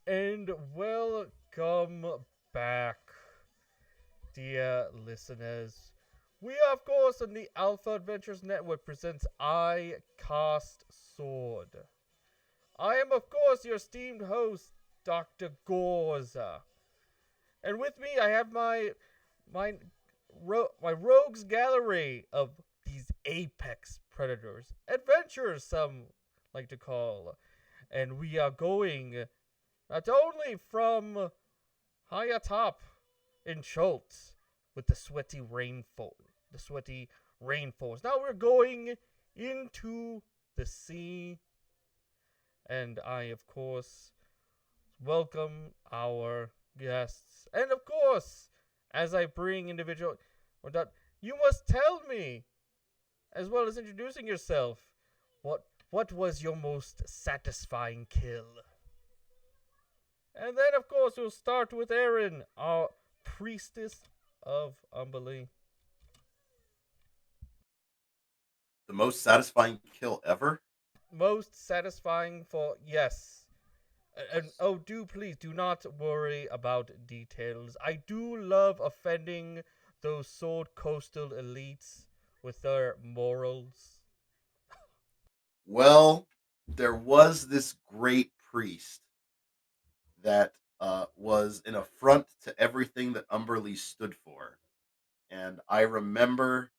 And welcome back, dear listeners. We are, of course, on the Alpha Adventures Network presents I Cast Sword. I am, of course, your esteemed host, Dr. Gorza. And with me, I have my my rogues gallery of these apex predators, adventurers, some like to call. And we are going not only from high atop in Chult with the sweaty rainforest. Now we're going into the sea, and I, of course, welcome our guests. And of course, as I bring individual, you must tell me, as well as introducing yourself, what was your most satisfying kill? And then, of course, we'll start with Erin, our priestess of Umberly. The most satisfying kill ever? Most satisfying for yes. And oh, please do not worry about details. I do love offending those sword coastal elites with their morals. Well, there was this great priest that was an affront to everything that Umberly stood for. And I remember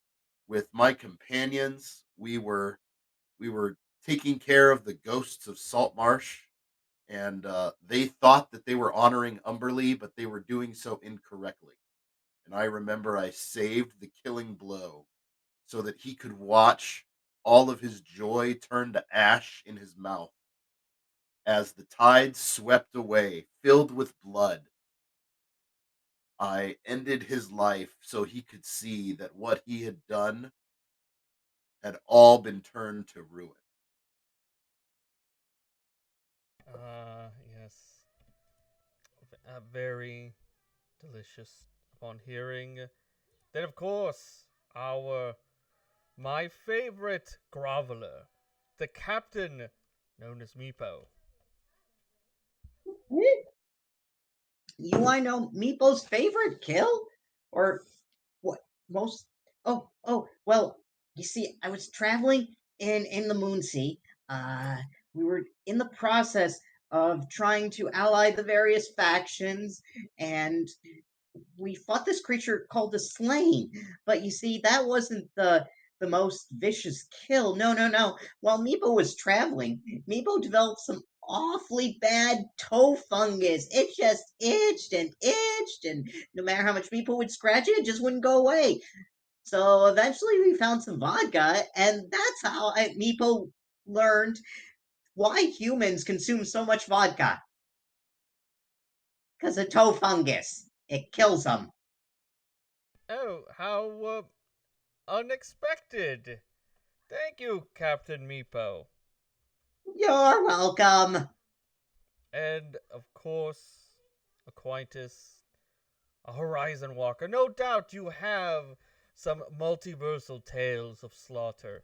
with my companions, we were taking care of the ghosts of Salt Marsh, and they thought that they were honoring Umberly, but they were doing so incorrectly. And I remember I saved the killing blow so that he could watch all of his joy turn to ash in his mouth as the tide swept away, filled with blood. I ended his life so he could see that what he had done had all been turned to ruin. Yes. Very delicious upon hearing. Then, of course, our my favorite groveler, the captain known as Meepo. You want to know Meepo's favorite kill? Or what? Most. Well, you see, I was traveling in the Moonsea. Uh, we were in the process of trying to ally the various factions, and we fought this creature called the Slain. But you see, that wasn't the most vicious kill. No, no, no. While Meepo was traveling, Meepo developed some awfully bad toe fungus. It just itched, and no matter how much Meepo would scratch it, it just wouldn't go away. So eventually, we found some vodka, and that's how Meepo learned why humans consume so much vodka. Because of toe fungus. It kills them. Oh, how unexpected! Thank you, Captain Meepo. You're welcome. And of course, Aquinas, a Horizon Walker. No doubt you have some multiversal tales of slaughter.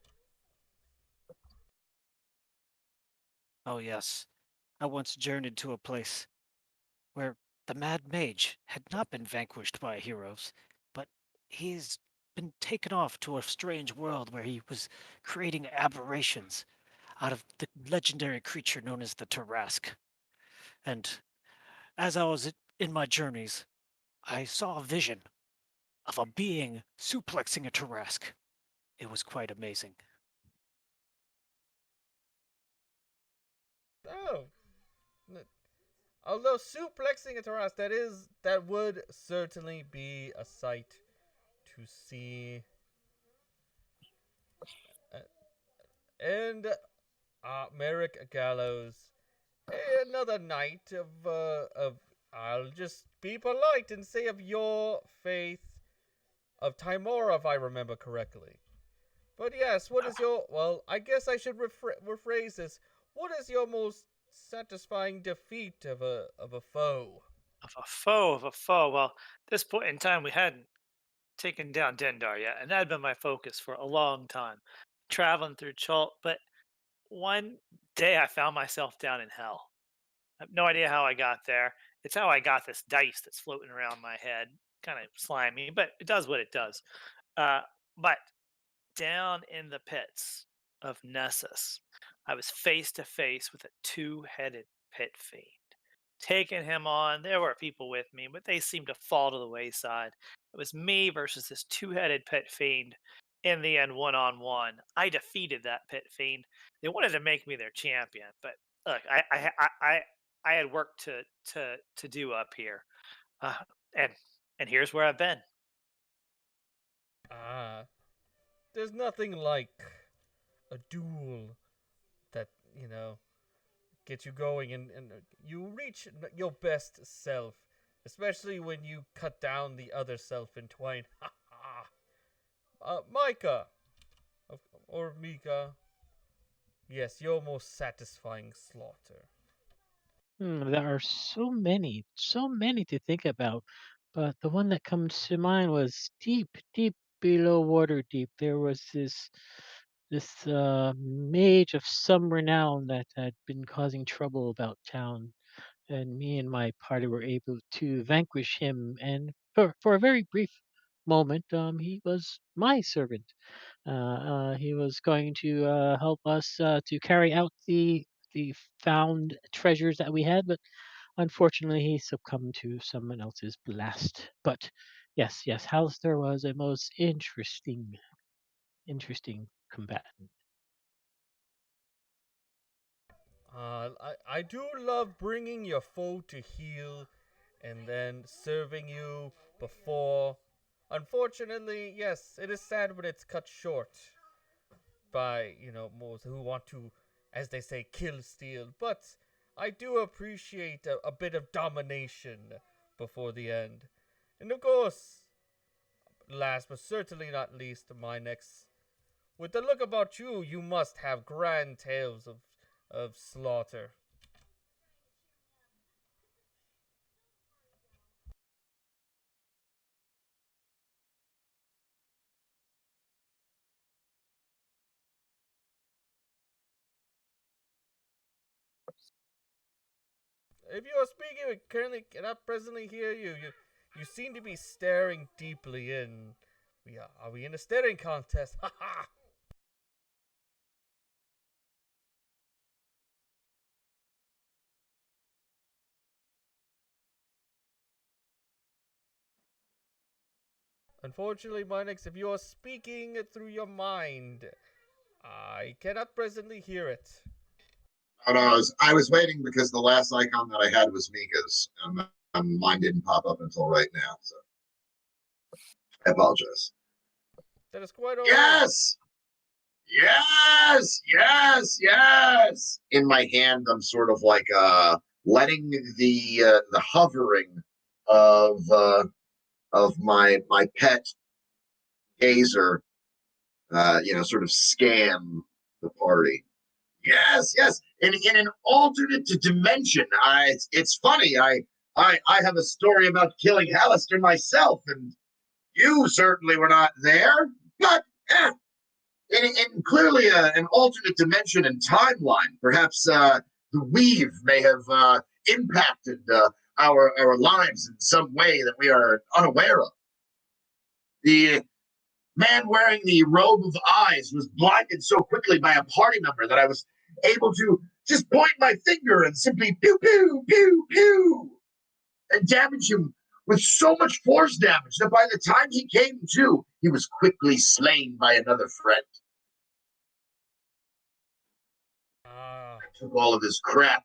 Oh, yes. I once journeyed to a place where the Mad Mage had not been vanquished by heroes, but he's been taken off to a strange world where he was creating aberrations out of the legendary creature known as the Tarask. And as I was in my journeys, I saw a vision of a being suplexing a Tarask. It was quite amazing. Oh, although suplexing a Taras, that would certainly be a sight to see. Uh, and Merrick Gallows, another night of I'll just be polite and say of your faith of Timora, if I remember correctly. But yes, what is your? Well, I guess I should rephrase this. What is your most satisfying defeat of a foe? Of a foe. Well, this point in time, we hadn't taken down Dendar yet, and that had been my focus for a long time, traveling through Chult. But one day, I found myself down in hell, I have no idea how I got there. It's how I got this dice that's floating around my head. Kind of slimy, but it does what it does. Uh, but down in the pits of Nessus, I was face to face with a two-headed pit fiend. Taking him on, there were people with me, but they seemed to fall to the wayside. It was me versus this two-headed pit fiend. In the end, one on one, I defeated that pit fiend. They wanted to make me their champion, but look, I had work to do up here, uh, and and here's where I've been. Ah, there's nothing like a duel that, get you going and you reach your best self, especially when you cut down the other self in twain. Ha ha. Micah, or Mika, yes, your most satisfying slaughter. There are so many to think about, but the one that comes to mind was deep, deep below water deep. There was this mage of some renown that had been causing trouble about town, and me and my party were able to vanquish him. And for a very brief moment, he was my servant. He was going to help us to carry out the found treasures that we had, but unfortunately, he succumbed to someone else's blast. But yes, yes, Halster was a most interesting combatant. I do love bringing your foe to heel and then serving you before. Unfortunately, yes, it is sad when it's cut short by, most who want to, as they say, kill steal. But I do appreciate a bit of domination before the end. And of course, last but certainly not least, my next. With the look about you, you must have grand tales of slaughter. If you are speaking, we currently cannot presently hear you. You seem to be staring deeply in. Are we in a staring contest? Ha ha! Unfortunately, Minix, if you are speaking through your mind, I cannot presently hear it. Oh, no, I was waiting because the last icon that I had was Mika's, and mine didn't pop up until right now. So I apologize. That is quite alright. Yes, yes. In my hand, I'm sort of like letting the hovering of my pet gazer, sort of scan the party. Yes. In an alternate dimension. It's funny. I have a story about killing Hallister myself, and you certainly were not there. But in clearly an alternate dimension and timeline, perhaps the weave may have impacted our lives in some way that we are unaware of. The man wearing the robe of eyes was blinded so quickly by a party member that I was able to just point my finger and simply pew, pew, pew, pew, and damage him with so much force damage that by the time he came to, he was quickly slain by another friend. Ah, I took all of his crap.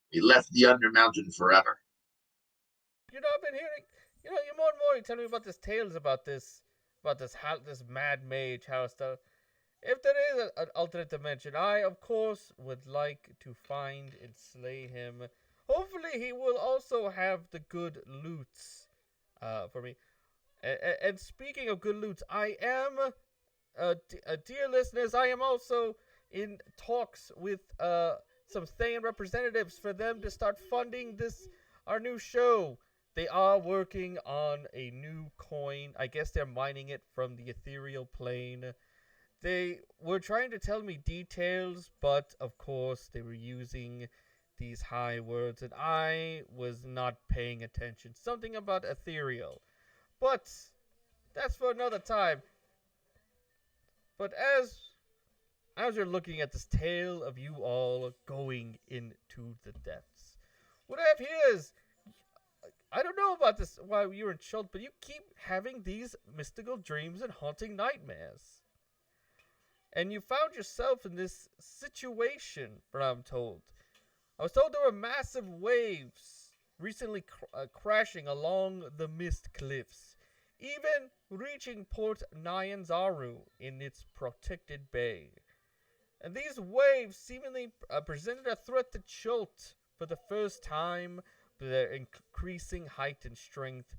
He left the Undermountain forever. I've been hearing. You're more and more. You tell me about this tales about this mad mage house stuff. If there is an alternate dimension, I of course would like to find and slay him. Hopefully, he will also have the good loots, for me. And speaking of good loots, I am, dear listeners, I am also in talks with some Thayan representatives for them to start funding our new show. They are working on a new coin. I guess they're mining it from the ethereal plane. They were trying to tell me details, but of course they were using these high words, and I was not paying attention. Something about ethereal. But that's for another time. But as you're looking at this tale of you all going into the depths, what I have here is, I don't know about this while you're in Chult, but you keep having these mystical dreams and haunting nightmares. And you found yourself in this situation, from what I'm told. I was told there were massive waves recently crashing along the mist cliffs, even reaching Port Nyanzaru in its protected bay. And these waves seemingly presented a threat to Chult for the first time, but their increasing height and strength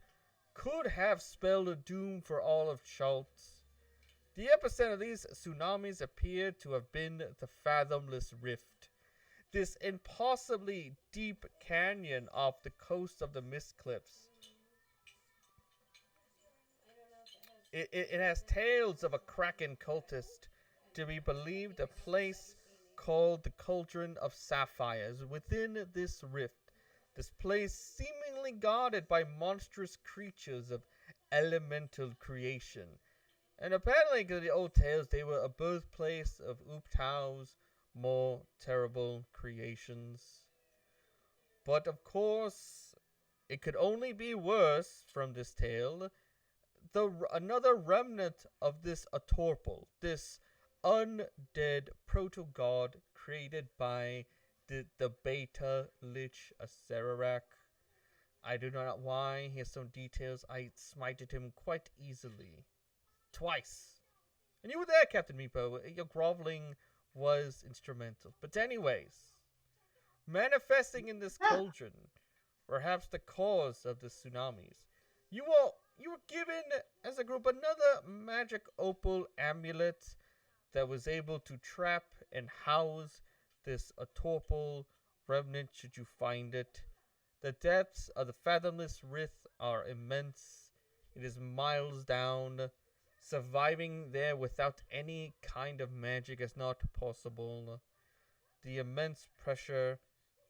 could have spelled a doom for all of Chult. The epicenter of these tsunamis appeared to have been the Fathomless Rift, this impossibly deep canyon off the coast of the Mist Cliffs. It has tales of a kraken cultist to be believed a place called the Cauldron of Sapphires within this rift. This place seemingly guarded by monstrous creatures of elemental creation. And apparently, in the old tales, they were a birthplace of Uptau's more terrible creations. But of course, it could only be worse from this tale. Another remnant of this Atorpal, this undead proto-god created by the Beta Lich Acererak. I do not know why. Here's some details. I smited him quite easily. Twice. And you were there, Captain Meepo. Your groveling was instrumental. But anyways, manifesting in this cauldron, perhaps the cause of the tsunamis, you were given, as a group, another magic opal amulet that was able to trap and house this Atorpal remnant should you find it. The depths of the Fathomless Rift are immense. It is miles down. Surviving there without any kind of magic is not possible. The immense pressure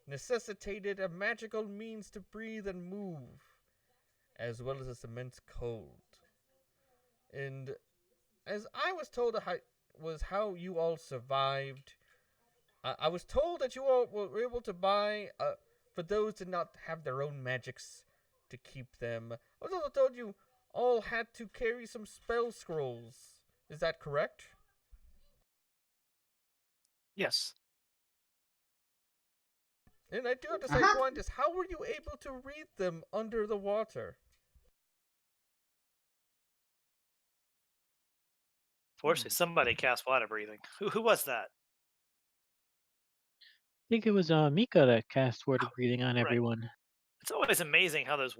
necessitated a magical means to breathe and move, as well as this immense cold. And as I was told how you all survived, I was told that you all were able to buy, for those who did not have their own magics to keep them. I was also told you all had to carry some spell scrolls. Is that correct? Yes. And I do have to say, Quantus, how were you able to read them under the water? Fortunately, somebody cast water breathing. Who was that? I think it was Mika that cast water Oh, breathing on right. everyone. It's always amazing how those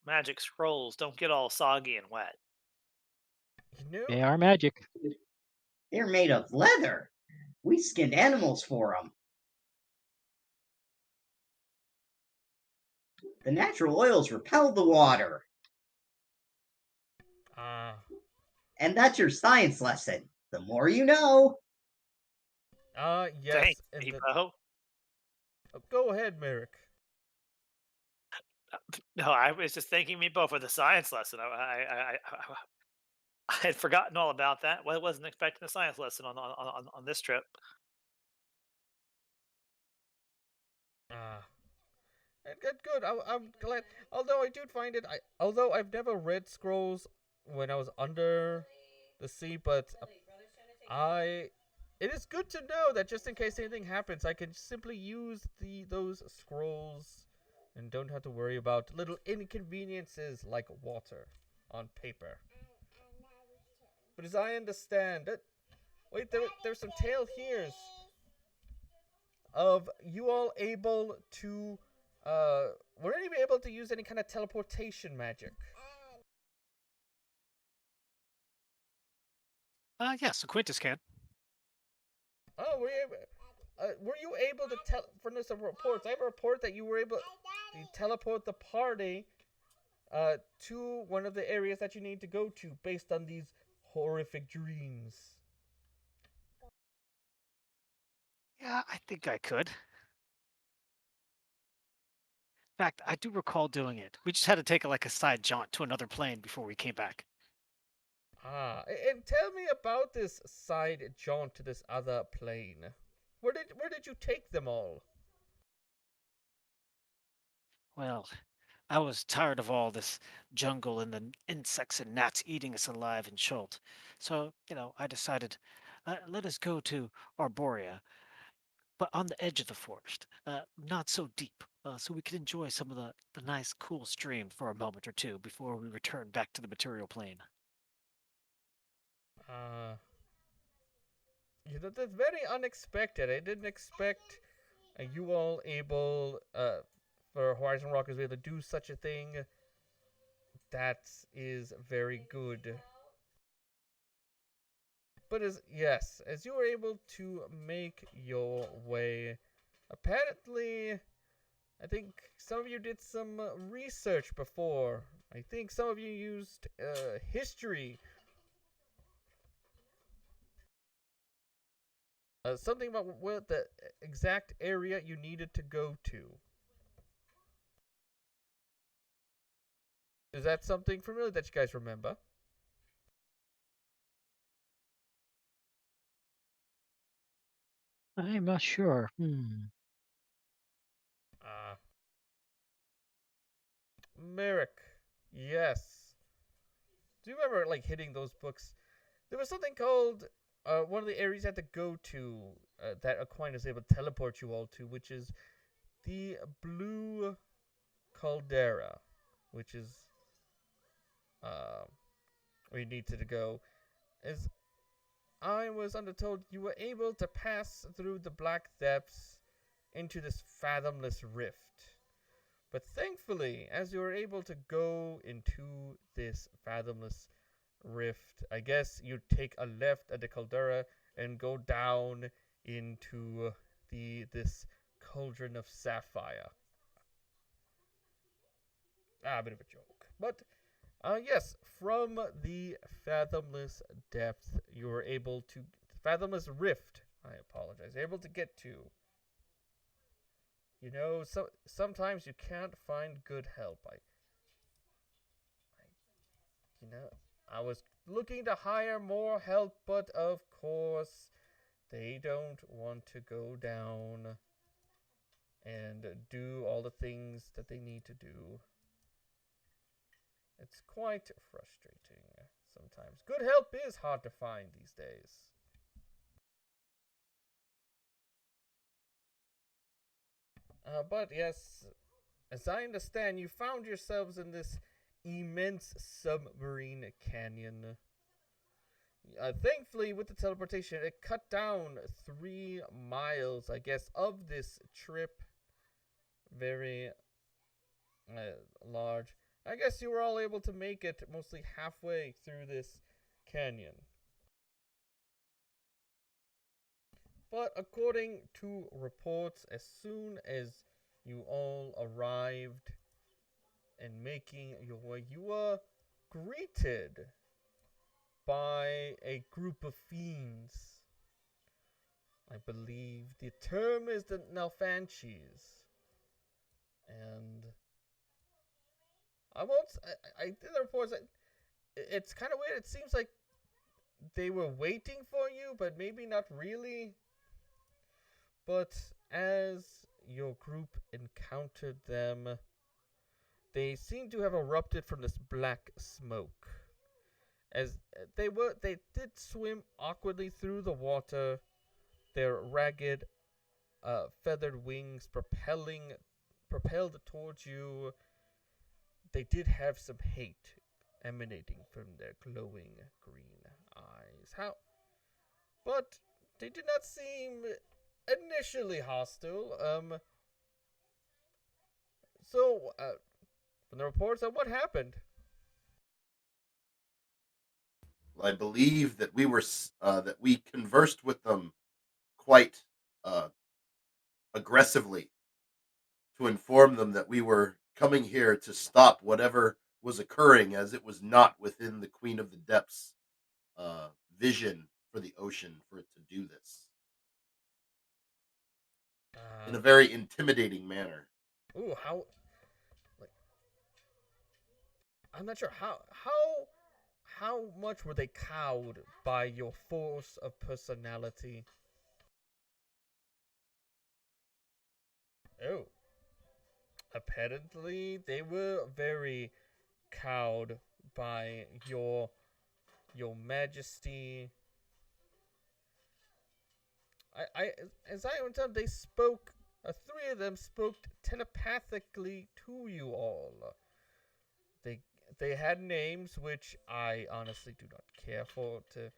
magic scrolls don't get all soggy and wet. You know, They are magic. They're made of leather. We skinned animals for them. The natural oils repel the water. And that's your science lesson. The more you know. yes. Thanks, And Depot. go ahead, Merrick. No, I was just thanking Meepo for the science lesson. I had forgotten all about that. Well, I wasn't expecting a science lesson on this trip. Good. I'm glad. Although I do find it, although I've never read scrolls when I was under the sea, but it is good to know that just in case anything happens, I can simply use those scrolls and don't have to worry about little inconveniences like water on paper. But as I understand it, wait, there's some tale here of you all able to, were any able to use any kind of teleportation magic? Yes, Quintus can. Oh, were you able to tell? For some reports, I have a report that you were able to teleport the party, to one of the areas that you need to go to based on these horrific dreams. Yeah, I think I could. fact, I do recall doing it. We just had to take a side jaunt to another plane before we came back. And tell me about this side jaunt to this other plane. Where did you take them all? Well, I was tired of all this jungle and the insects and gnats eating us alive in Chult. So, I decided, let us go to Arborea, but on the edge of the forest, not so deep, so we could enjoy some of the nice, cool stream for a moment or two before we return back to the material plane. Uh, that's very unexpected. I didn't expect you all able, for Horizon Rockers to be able to do such a thing. That is very good. But as you were able to make your way, apparently, I think some of you did some research before. I think some of you used history. Something about where the exact area you needed to go to. Is that something familiar that you guys remember? I'm not sure. Uh, Merrick. Yes. Do you remember, like, hitting those books? There was something called, one of the areas you had to go to, that Aquinas was able to teleport you all to, which is the Blue Caldera, which is, where you needed to go. As I was undertold, you were able to pass through the black depths into this fathomless rift. But thankfully, as you were able to go into this fathomless rift, I guess you'd take a left at the caldera and go down into this Cauldron of Sapphire. A bit of a joke. But yes, from the fathomless depth, you were able to fathomless rift. I apologize. Able to get to. Sometimes you can't find good help. I was looking to hire more help, but of course, they don't want to go down and do all the things that they need to do. It's quite frustrating sometimes. Good help is hard to find these days. But yes, as I understand, you found yourselves in this immense submarine canyon. Thankfully, with the teleportation, it cut down 3 miles, I guess, of this trip. Very large. I guess you were all able to make it mostly halfway through this canyon. But according to reports, as soon as you all arrived and making your way, you were greeted by a group of fiends. I believe the term is the Nalfanches. And I won't. I did the reports. It's kind of weird. It seems like they were waiting for you, but maybe not really. But as your group encountered them, they seem to have erupted from this black smoke. As they did swim awkwardly through the water, their ragged, feathered wings propelled towards you. They did have some hate emanating from their glowing green eyes. But they did not seem initially hostile. So, from the reports, what happened? I believe that we conversed with them quite uh, aggressively to inform them that we were coming here to stop whatever was occurring, as it was not within the Queen of the Depths' vision for the ocean for it to do this in Uh, a very intimidating manner. ooh, how I'm not sure how much were they cowed by your force of personality. Oh, apparently they were very cowed by your majesty. I as I understand, they spoke. Three of them spoke telepathically to you all. They they had names which I honestly do not care for to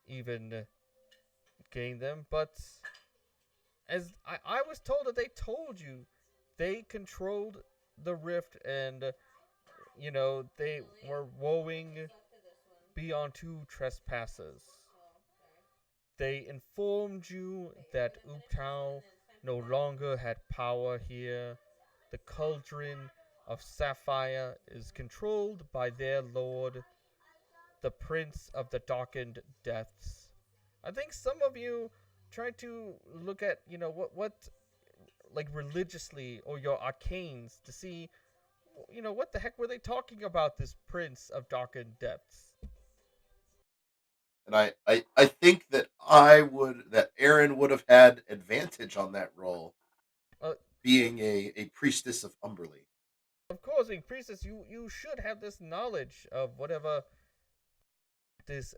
even gain them, but as I was told that they told you they controlled the rift and they were woeing beyond two trespasses. They informed you that Uptao no longer had power here. The Cauldron of Sapphire is controlled by their lord, the Prince of the Darkened Depths. I think some of you try to look at, what like religiously or your arcanes to see, what the heck were they talking about this Prince of Darkened Depths? And I think that that Aaron would have had advantage on that roll, Uh, being a priestess of Umberly. of course, in priestess, you should have this knowledge of whatever this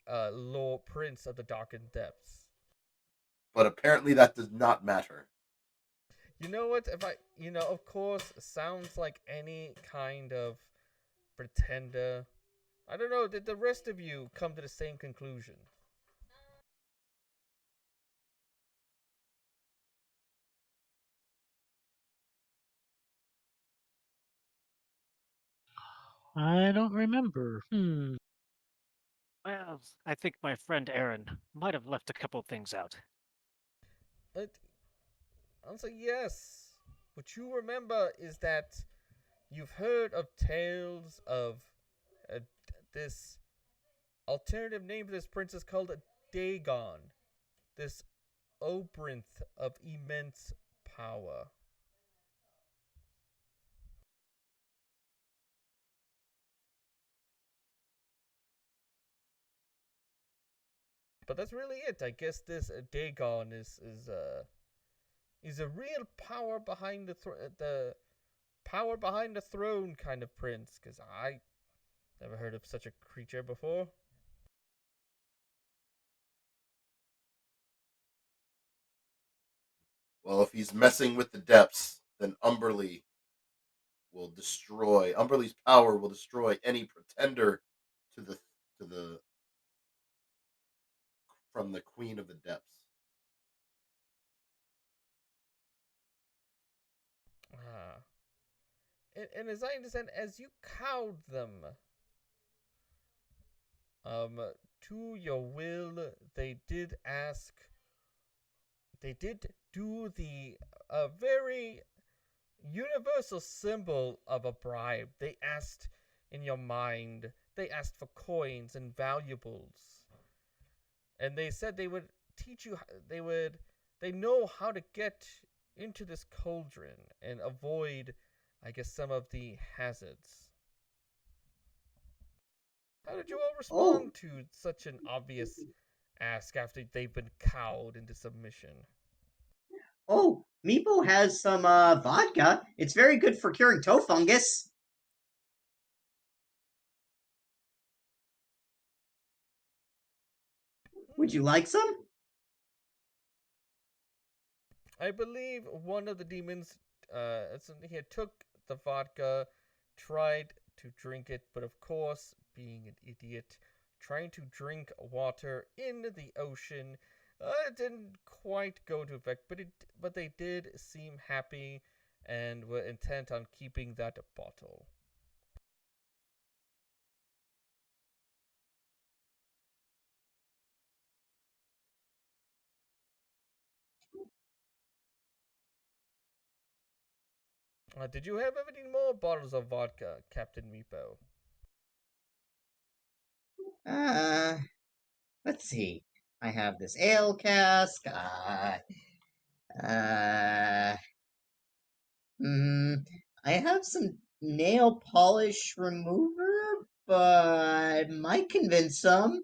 Lord Prince of the Darkened Depths. But apparently that does not matter. You know what? If I, of course, sounds like any kind of pretender. I don't know. Did the rest of you come to the same conclusion? I don't remember. Well, I think my friend Aaron might have left a couple things out. But I'll say yes. What you remember is that you've heard of tales of uh, this alternative name for this princess called Dagon. This Obrinth of immense power. But that's really it. I guess this Dagon is a real power behind the power behind the throne kind of prince. Because I never heard of such a creature before. Well, if he's messing with the depths, then Umberly's power will destroy any pretender to the from the Queen of the Depths. Ah. And as I understand, as you cowed them, to your will, they did do the very universal symbol of a bribe. They asked in your mind, they asked for coins and valuables. And they said they would teach you, they know how to get into this cauldron and avoid, I guess, some of the hazards. How did you all Oh, respond to such an obvious ask after they've been cowed into submission? oh, Meepo has some vodka. It's very good for curing toe fungus. Would you like some? I believe one of the demons he took the vodka, tried to drink it, but of course, being an idiot, trying to drink water in the ocean didn't quite go into effect, but they did seem happy and were intent on keeping that bottle. Did you have any more bottles of vodka, Captain Meepo? Uh, let's see. I have this ale cask. Uh, mm, I have some nail polish remover, but might convince some.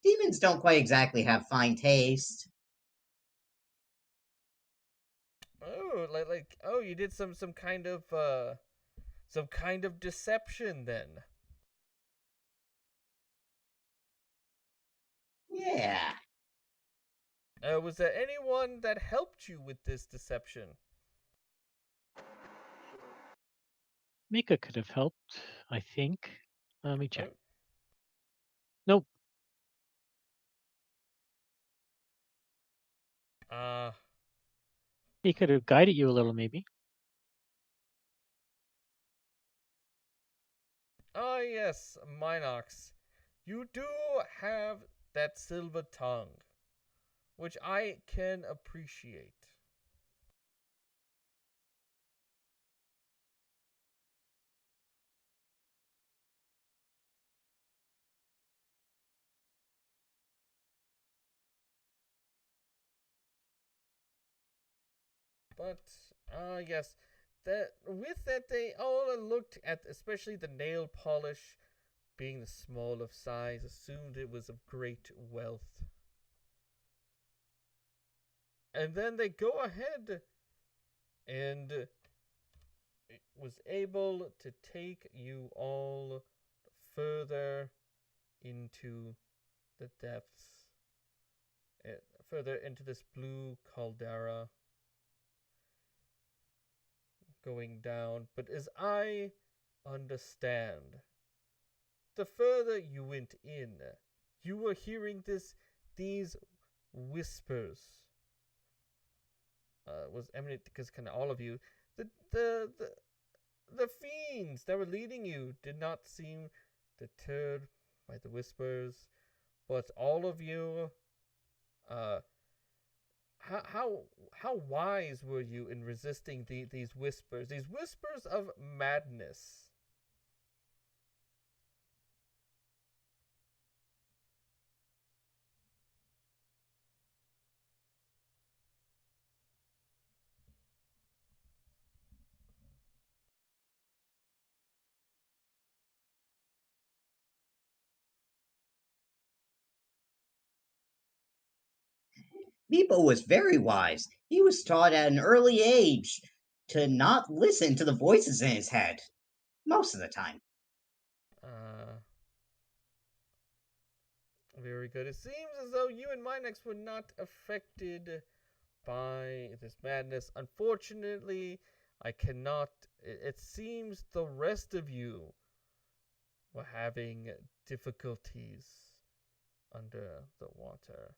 Demons don't quite exactly have fine taste. Oh, oh, you did some kind of deception then. Yeah. Was there anyone that helped you with this deception? Mika could have helped, I think. Let me check. Oh, Nope. uh, He could have guided you a little, maybe. ah, yes, Minox. You do have that silver tongue, which I can appreciate. But, yes, that with that they all looked at, especially the nail polish, being the small of size, assumed it was of great wealth. And then they go ahead and was able to take you all further into the depths, further into this blue caldera going down. But as I understand, the further you went in, you were hearing these whispers. Was eminent because kind of all of you, the the the the fiends that were leading you did not seem deterred by the whispers, but all of you, uh, how wise were you in resisting these whispers of madness? Meepo was very wise. He was taught at an early age to not listen to the voices in his head. Most of the time. Uh, Very good. It seems as though you and Minex were not affected by this madness. Unfortunately, I cannot. It seems the rest of you were having difficulties under the water.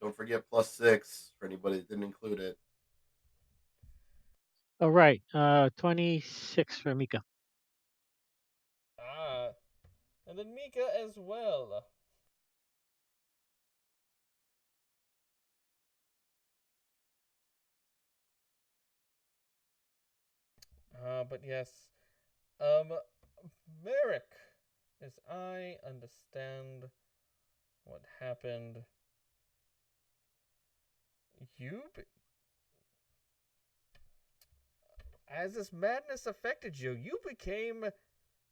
Don't forget +6 for anybody that didn't include it. All right. 26 for Mika. Ah, and then Mika as well. But yes, um, Merrick, as I understand what happened, you, as this madness affected you, you became.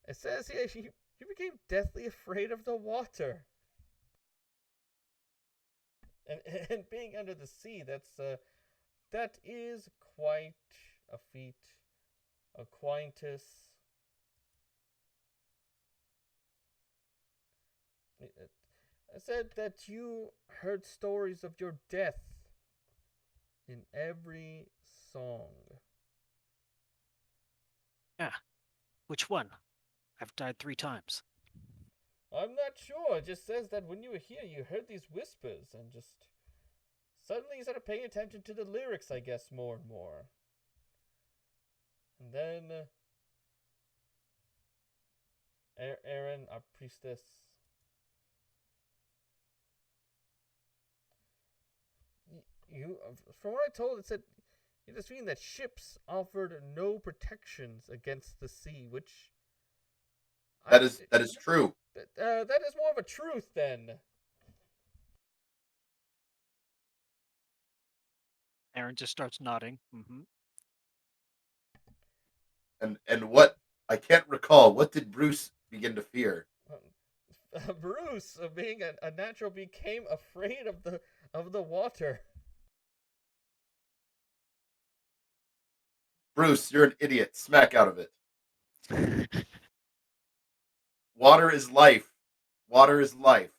It says here you became deathly afraid of the water. And and being under the sea, that is quite a feat. Aquinas. I said that you heard stories of your death in every song. Yeah. Which one? I've died 3 times. I'm not sure. It just says that when you were here, you heard these whispers and just suddenly you started paying attention to the lyrics, I guess, more and more. And then Aaron, our priestess, you, from what I told, it said you just mean that ships offered no protections against the sea, which That is true. that is more of a truth then. Aaron just starts nodding. And what I can't recall. What did Bruce begin to fear? Bruce, being a natural, became afraid of the water. Bruce, you're an idiot. Smack out of it. Water is life. Water is life.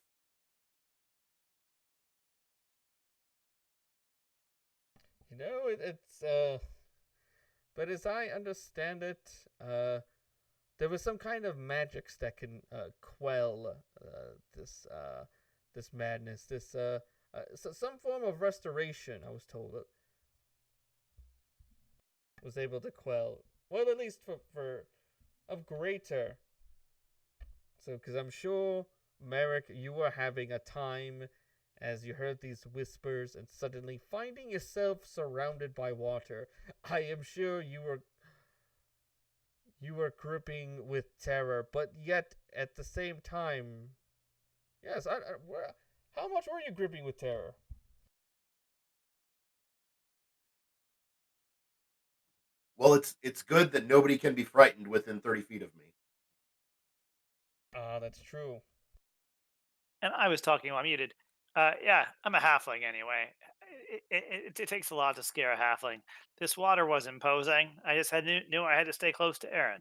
It's but as I understand it, there was some kind of magics that can quell this madness, some form of restoration. I was told it was able to quell, well, at least for of greater. So, because I'm sure, Merrick, you were having a time as you heard these whispers and suddenly finding yourself surrounded by water. I am sure you were gripping with terror, but yet at the same time, yes, how much were you gripping with terror? Well, it's good that nobody can be frightened within 30 feet of me. Ah, that's true. And I was talking while muted. Yeah, I'm a halfling anyway. It takes a lot to scare a halfling. This water was imposing. I just knew I had to stay close to Erin.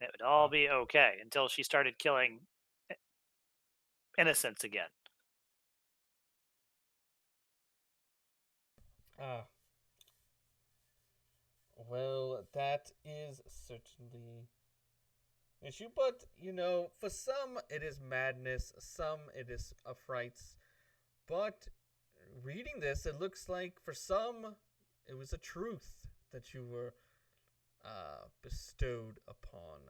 It would all be okay until she started killing innocents again. Ah. Well, that is certainly an issue, but for some it is madness, some it is affrights. But reading this, it looks like for some it was a truth that you were bestowed upon.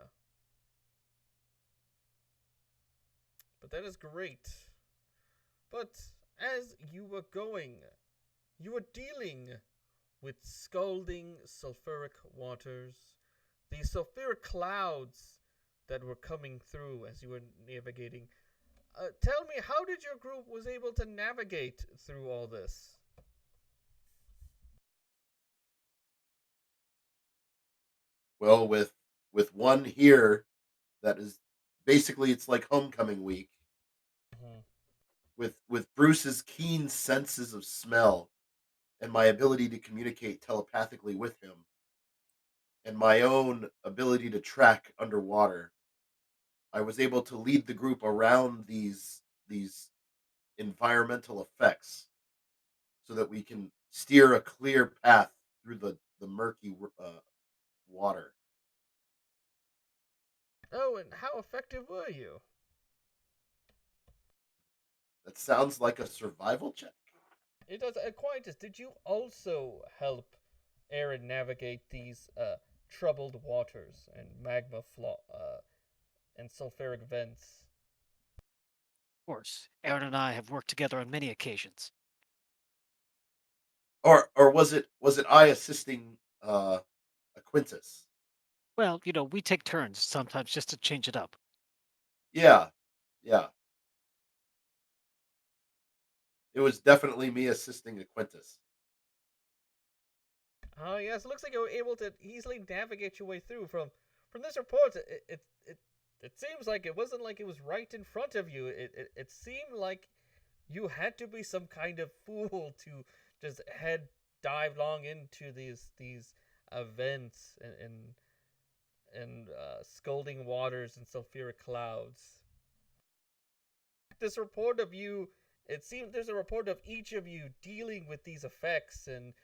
But that is great. But as you were going, you were dealing with scalding sulfuric waters, these sulfuric clouds that were coming through as you were navigating. Tell me, how did your group was able to navigate through all this? Well, with one here that is basically it's like homecoming week. Mm-hmm. With Bruce's keen senses of smell and my ability to communicate telepathically with him and my own ability to track underwater, I was able to lead the group around these environmental effects so that we can steer a clear path through the murky water. Oh, and how effective were you? That sounds like a survival check. It does. Aquinas, did you also help Aaron navigate these troubled waters and and sulfuric vents? Of course, Aaron and I have worked together on many occasions. Or was it I assisting Quintus? Well, we take turns sometimes just to change it up. Yeah. Yeah. It was definitely me assisting Quintus. Oh yes, it looks like you were able to easily navigate your way through. From this report, it seems like it wasn't like it was right in front of you. It seemed like you had to be some kind of fool to just dive long into these events and scalding waters and sulfuric clouds. This report of you, it seems there's a report of each of you dealing with these effects, and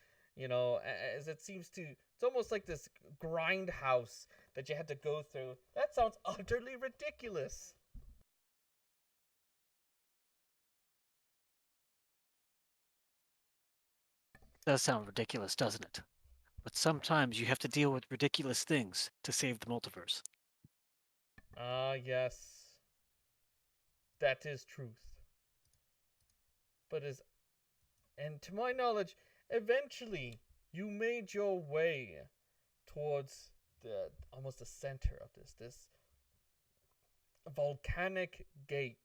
as it seems to, it's almost like this grindhouse that you had to go through. That sounds utterly ridiculous. Does sound ridiculous, doesn't it? But sometimes you have to deal with ridiculous things to save the multiverse. Ah, yes. That is truth. But and to my knowledge, eventually you made your way towards almost the center of this volcanic gate.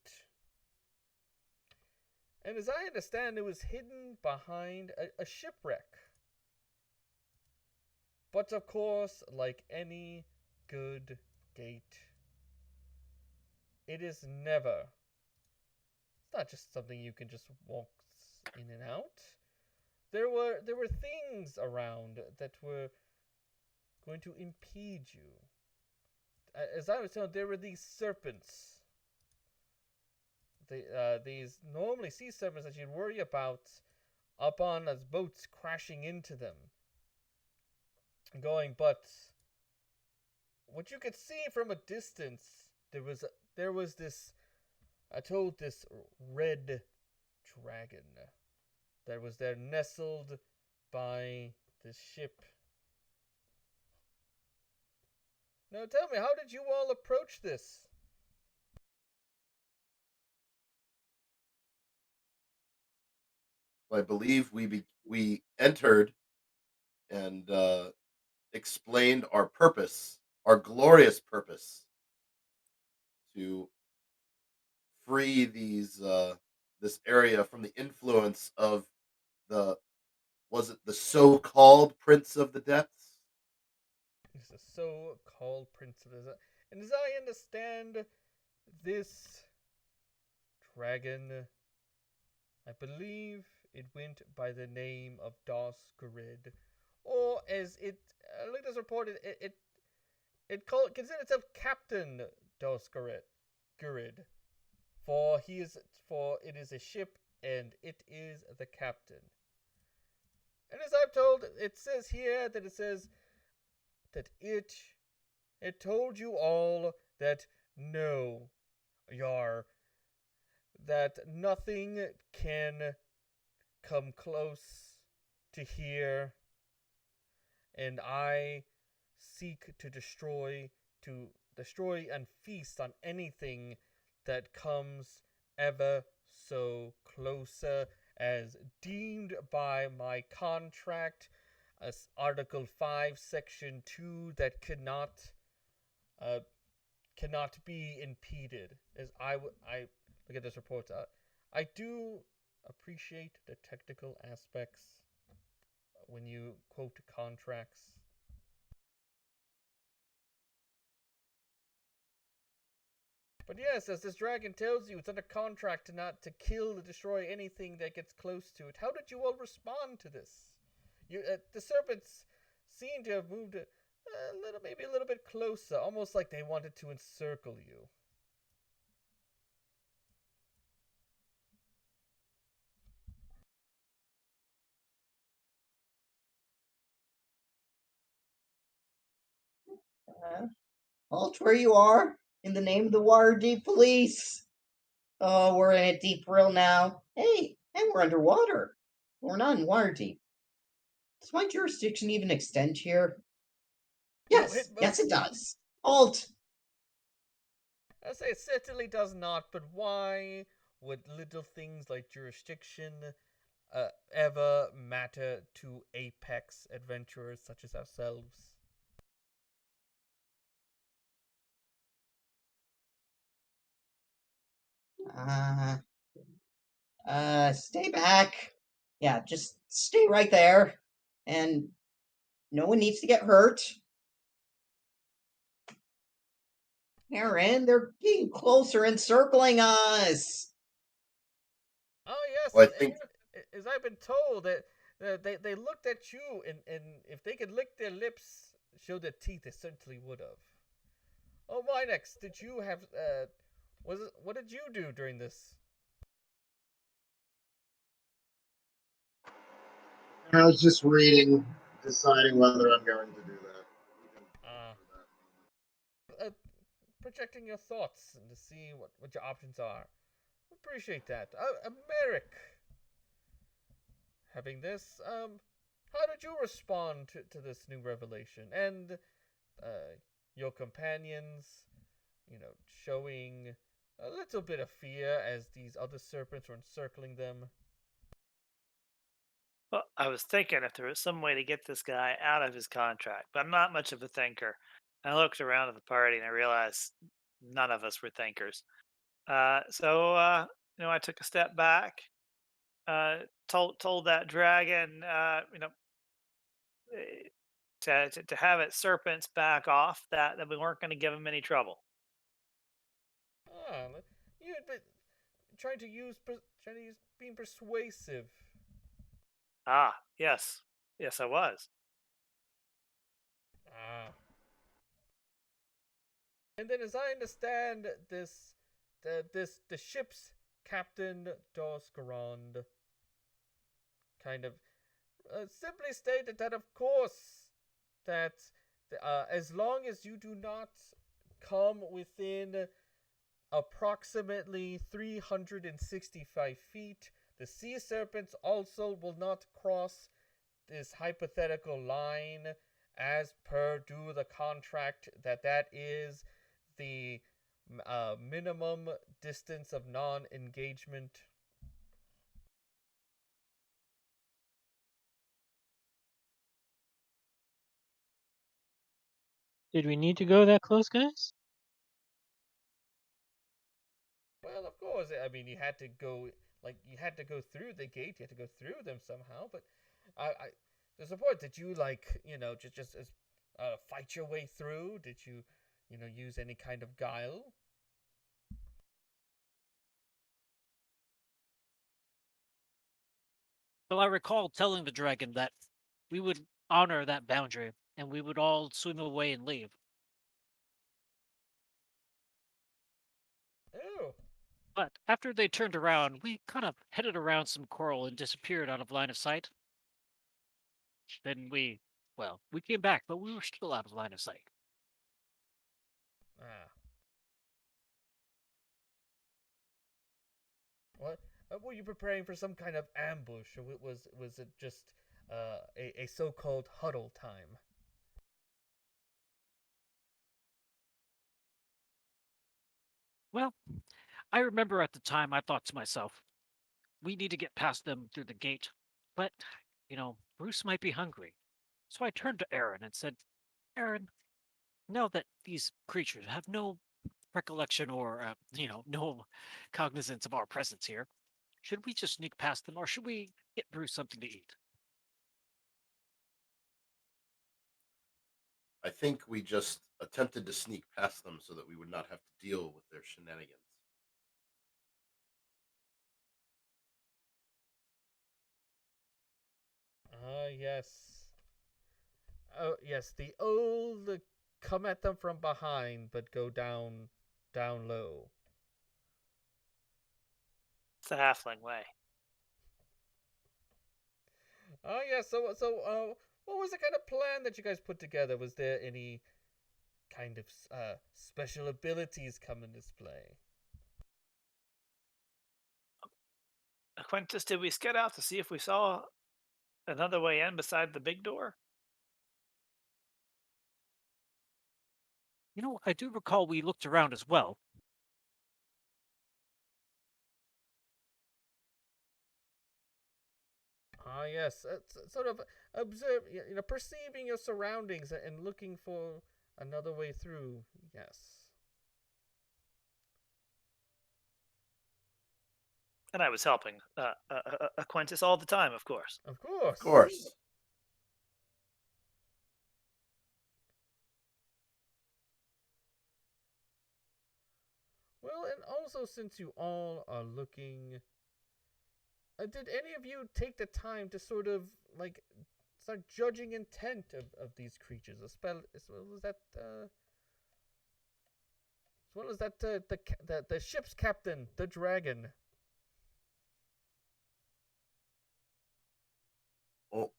And as I understand, it was hidden behind a shipwreck. But of course, like any good gate, it is never. It's not just something you can just walk in and out. There were things around that were going to impede you. As I was told, there were these serpents. These normally sea serpents that you'd worry about up on as boats crashing into them. Going, but what you could see from a distance, there was this, I told, this red dragon that was there nestled by this ship. Now tell me, how did you all approach this? I believe we entered and explained our purpose, our glorious purpose, to free this area from the influence of the was it the so-called Prince of the Depths? It's a so-called Prince of the... And as I understand, this dragon, I believe it went by the name of Dosgrid, or as it, Lucas reported, it considered itself Captain Dosgrid, for it is a ship and it is the captain. And as I'm told, it says here that it told you all that no, Yar, that nothing can come close to here, and I seek to destroy and feast on anything that comes ever so closer, as deemed by my contract as Article 5, Section 2, that uh, cannot be impeded. As I look at this report, I do appreciate the technical aspects when you quote contracts. But yes, as this dragon tells you, it's under contract to not to kill or destroy anything that gets close to it. How did you all respond to this? The serpents seem to have moved maybe a little bit closer, almost like they wanted to encircle you. Halt where you are, in the name of the Waterdeep Police. Oh, we're in a deep rill now. Hey, and we're underwater. We're not in Waterdeep. Does my jurisdiction even extend here? No, Yes, yes, it does. Halt! I say it certainly does not, but why would little things like jurisdiction ever matter to apex adventurers such as ourselves? Uh, stay back. Yeah, just stay right there. And no one needs to get hurt. Aaron, they're getting closer and circling us. Oh yes, Well, I think as I've been told that they looked at you, and if they could lick their lips, show their teeth, they certainly would have. Oh, Minex, did you have what did you do during this? I was just reading, deciding whether I'm going to do that. Uh, uh Projecting your thoughts and to see what your options are. Appreciate that. Merrick, having this, how did you respond to this new revelation and your companions, showing a little bit of fear as these other serpents were encircling them? Well, I was thinking if there was some way to get this guy out of his contract, but I'm not much of a thinker. I looked around at the party and I realized none of us were thinkers. So I took a step back, told that dragon, to have its serpents back off, that we weren't going to give him any trouble. Ah, you'd been trying to use being persuasive. Ah, yes, yes, I was. Ah. And then, as I understand the ship's captain Dosgarond kind of simply stated that, of course, that as long as you do not come within approximately 365 feet, the sea serpents also will not cross this hypothetical line as per due the contract that is the minimum distance of non-engagement. Did we need to go that close, guys? Well, of course, I mean, you had to go, you had to go through the gate, you had to go through them somehow, but I there's a point, did you, fight your way through? Did you, use any kind of guile? Well, I recall telling the dragon that we would honor that boundary and we would all swim away and leave. Oh, But after they turned around, we kind of headed around some coral and disappeared out of line of sight. Then we came back, but we were still out of line of sight. ah. What? Were you preparing for some kind of ambush, or was it just a so-called huddle time? Well, I remember at the time I thought to myself, we need to get past them through the gate. But, Bruce might be hungry. So I turned to Aaron and said, Aaron, now that these creatures have no recollection or, no cognizance of our presence here, should we just sneak past them or should we get Bruce something to eat? I think we just attempted to sneak past them so that we would not have to deal with their shenanigans. Ah, yes. Oh, yes, the old come at them from behind, but go down low. It's the halfling way. Oh, yeah. So, what was the kind of plan that you guys put together? Was there any kind of special abilities come in display? Quintus, did we scout out to see if we saw another way in beside the big door? I do recall we looked around as well. Ah, yes. Sort of observe, perceiving your surroundings and looking for another way through. Yes. And I was helping Quintus all the time, of course. Of Of course. course. Well, and also since you all are looking, did any of you take the time to sort of start judging intent of these creatures, the ship's captain, the dragon? Well,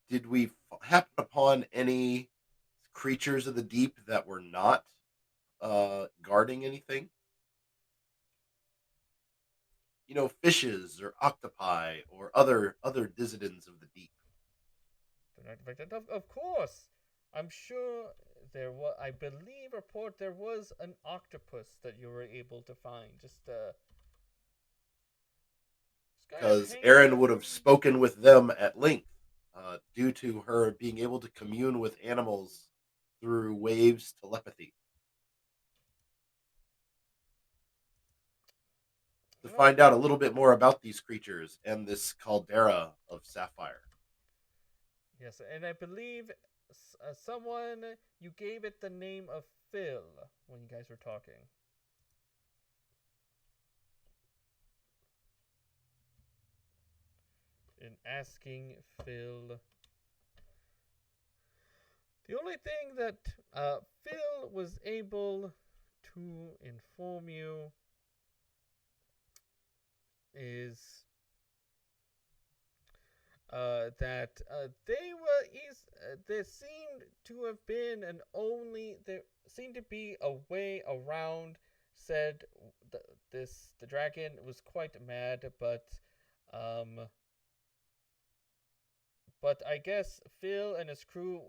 did we happen upon any creatures of the deep that were not guarding anything? Fishes or octopi or other dissidents of the deep. Of course, I'm sure there was. I believe report there was an octopus that you were able to find. Just kind of Because hanging Erin out. would have spoken with them at length, due to her being able to commune with animals through waves telepathy. To Well, find out a little bit more about these creatures and this caldera of sapphire. Yes, and I believe someone you gave it the name of Phil when you guys were talking. In asking Phil. The only thing that Phil was able to inform you is that there seemed to have been there seemed to be a way around. Said the dragon was quite mad, um, but I guess Phil and his crew,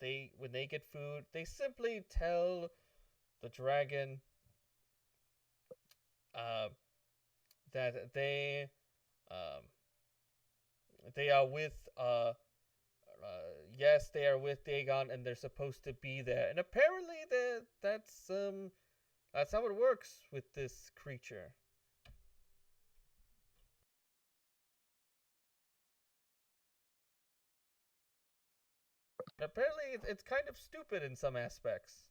they when they get food, they simply tell the dragon uh, that um, they are with yes, they are with Dagon, and they're supposed to be there. And apparently, that's how it works with this creature. Apparently, it's kind of stupid in some aspects.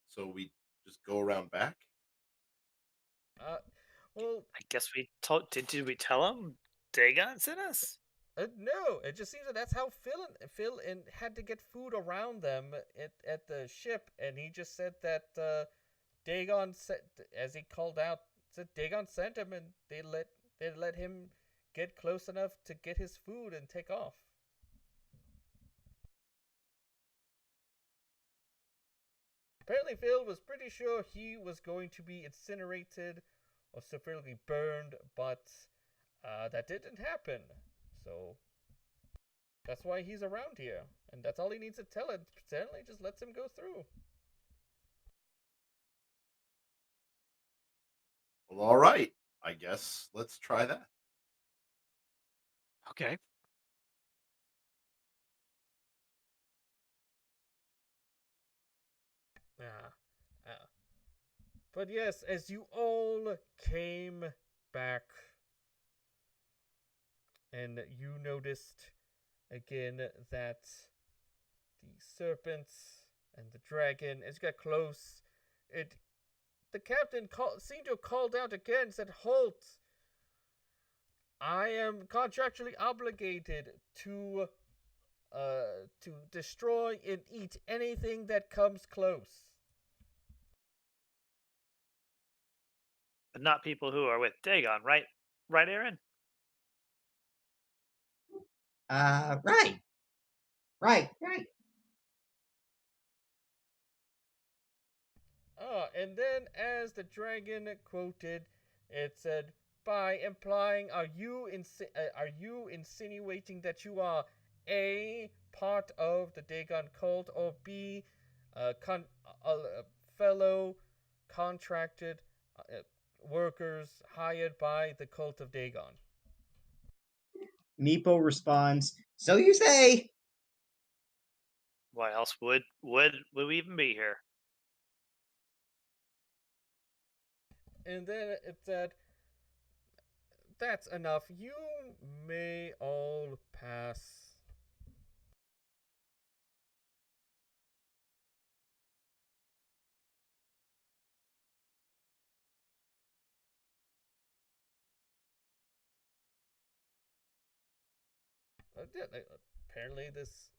So we just go around back. Well, I guess we told. Did we tell him Dagon sent us? No, it just seems that that's how Phil had to get food around them at the ship, and he just said that Dagon said, as he called out, said Dagon sent him, and they let him get close enough to get his food and take off. Apparently, Phil was pretty sure he was going to be incinerated or severely burned, but that didn't happen. So that's why he's around here, and that's all he needs to tell it. Apparently, just lets him go through. Well, all right. I guess let's try that. Okay. Ah. But yes, as you all came back, and you noticed again that the serpents and the dragon, as you got close, the captain seemed to have called out again and said, "Halt! I am contractually obligated to destroy and eat anything that comes close." But not people who are with Dagon, right? Right, Aaron? Right. Right. Right. And then as the dragon quoted, it said, "By implying, are you insinuating that you are A, part of the Dagon cult, or B, fellow contracted workers hired by the cult of Dagon?" Meepo responds, "So you say." Why else would we even be here? And then it said, "That's enough. You may all pass." Apparently, this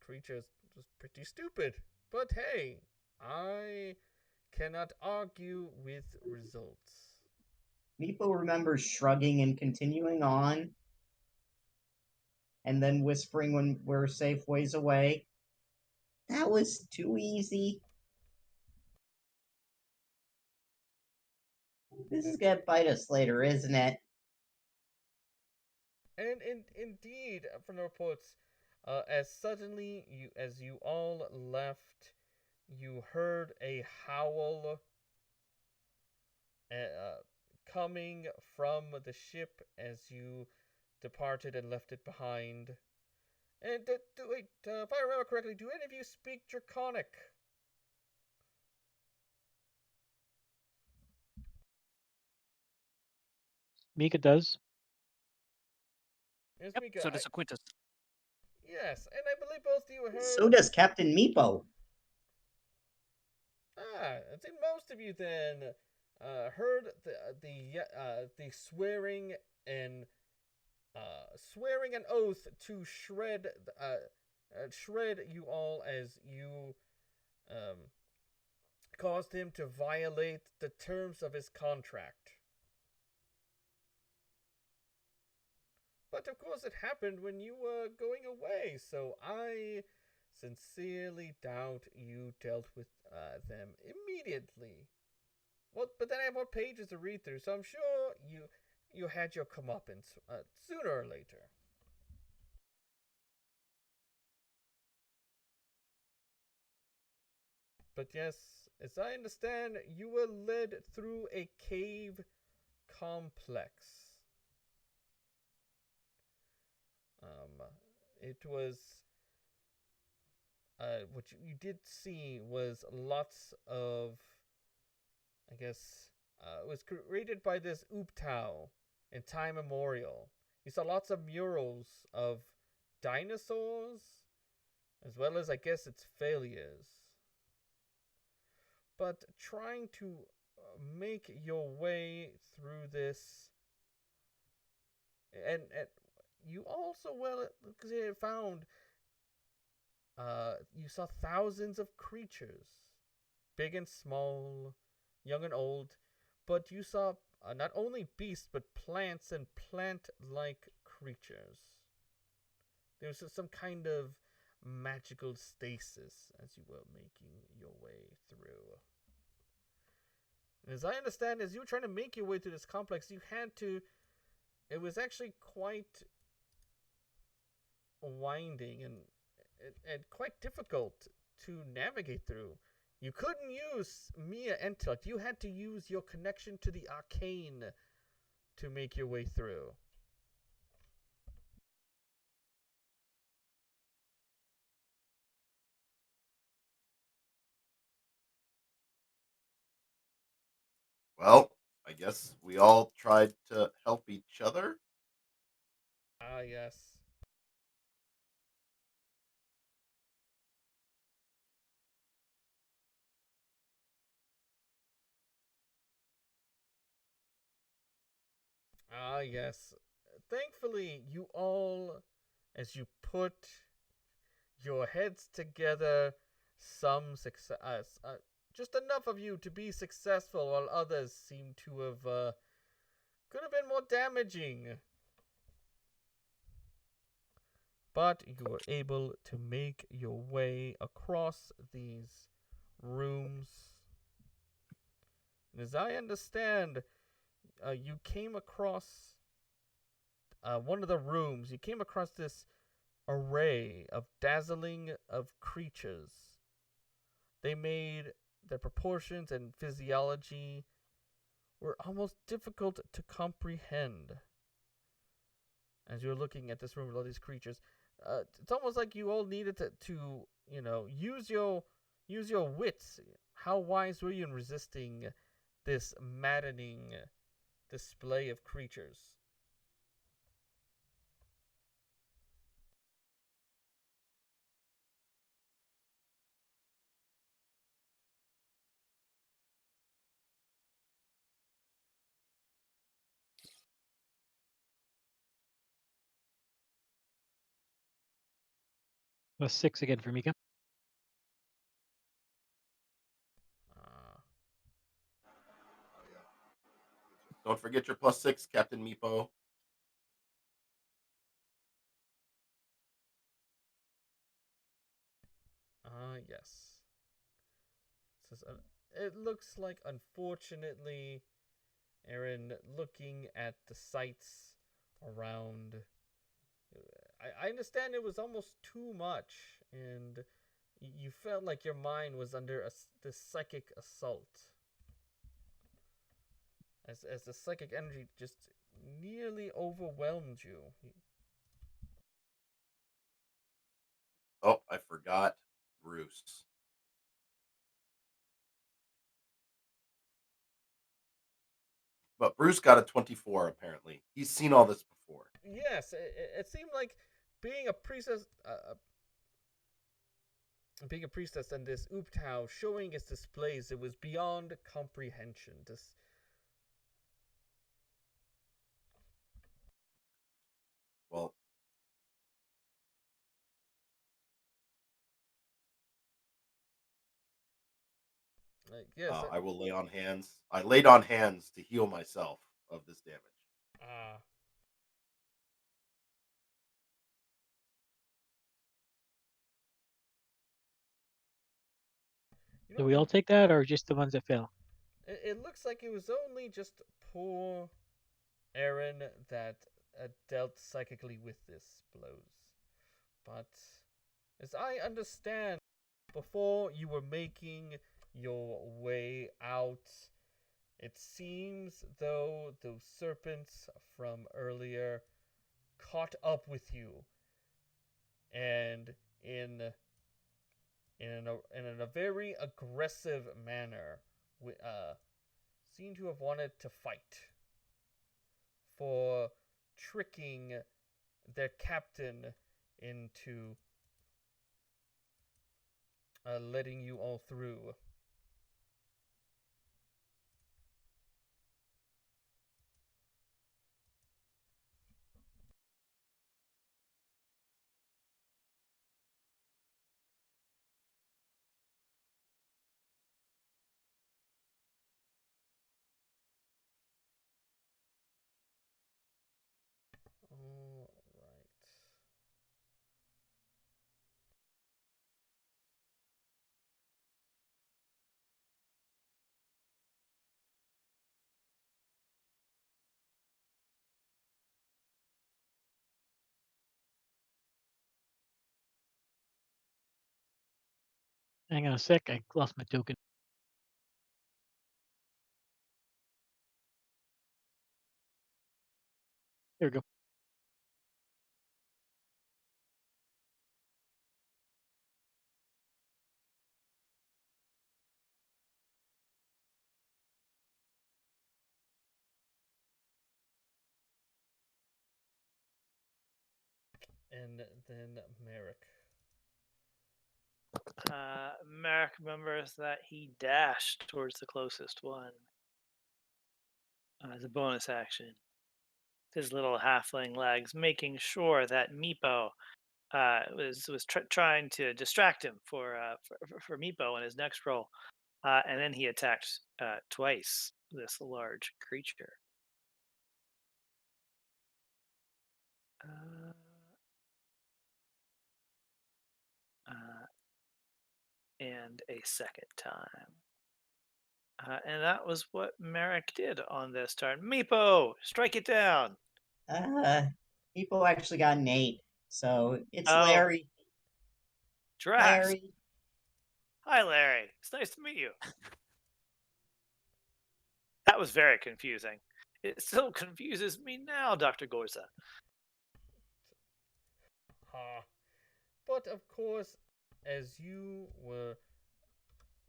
creature is just pretty stupid. But hey, I cannot argue with results. Meepo remembers shrugging and continuing on, and then whispering when we're safe ways away. That was too easy. This is gonna bite us later, isn't it? And indeed, from the reports, as suddenly as you all left, you heard a howl coming from the ship as you departed and left it behind. And wait, if I remember correctly, do any of you speak Draconic? Mika does. Yes, Yep, Mika, so does Aquinas. yes, and I believe both of you heard. So does Captain Meepo. I think most of you then heard the swearing an oath to shred you all as you um, caused him to violate the terms of his contract. But of course, it happened when you were going away, so I sincerely doubt you dealt with them immediately. Well, but then I have more pages to read through, so I'm sure you had your comeuppance sooner or later. But yes, as I understand, you were led through a cave complex. Um, it was what you did see was lots of, I guess, it was created by this Ooptao in time immemorial. You saw lots of murals of dinosaurs, as well as, I guess, its failures. But trying to make your way through this, and you also found you saw thousands of creatures, big and small, young and old, but you saw not only beasts but plants and plant-like creatures. There was some kind of magical stasis as you were making your way through. And as I understand, as you were trying to make your way through this complex, you had to. It was actually quite winding and quite difficult to navigate through. You couldn't use Mia intellect. You had to use your connection to the arcane to make your way through. Well, I guess we all tried to help each other. Ah, yes. Ah, yes. Thankfully, you all, as you put your heads together, some success. Just enough of you to be successful, while others seem to have could have been more damaging. But you were able to make your way across these rooms. And as I understand, you came across one of the rooms. You came across this array of dazzling of creatures. They made their proportions and physiology were almost difficult to comprehend. As you're looking at this room with all these creatures, it's almost like you all needed to use your wits. How wise were you in resisting this maddening display of creatures? Plus 6 again for Mika. Uh, Don't forget your +6, Captain Meepo. yes. It looks like, unfortunately, Aaron, looking at the sights around, I understand it was almost too much, and you felt like your mind was under this psychic assault. As the psychic energy just nearly overwhelmed you. Oh, I forgot Bruce. But Bruce got a 24, apparently. He's seen all this before. Yes, it seemed like being a priestess, being a priestess and this Ooptao showing its displays, it was beyond comprehension. This, Well, yes, I will lay on hands. I laid on hands to heal myself of this damage. uh, you Do know, we all take that, or just the ones that fail? it looks like it was only just poor Aaron that dealt psychically with this blows. But as I understand, before you were making your way out, it seems though those serpents from earlier caught up with you, and in a very aggressive manner, seem to have wanted to fight for tricking their captain into letting you all through. All right. Hang on a sec. I lost my token. There we go. And then Merrick. Merrick remembers that he dashed towards the closest one as a bonus action. His little halfling legs, making sure that Meepo was trying to distract him for Meepo in his next roll, and then he attacked twice this large creature. Uh, and a second time. And that was what Merrick did on this turn. Meepo, strike it down. People actually got an 8, so it's Oh, Larry. Drax. Larry. Hi, Larry. It's nice to meet you. That was very confusing. It still confuses me now, Dr. Gorza. Ha. But of course, as you were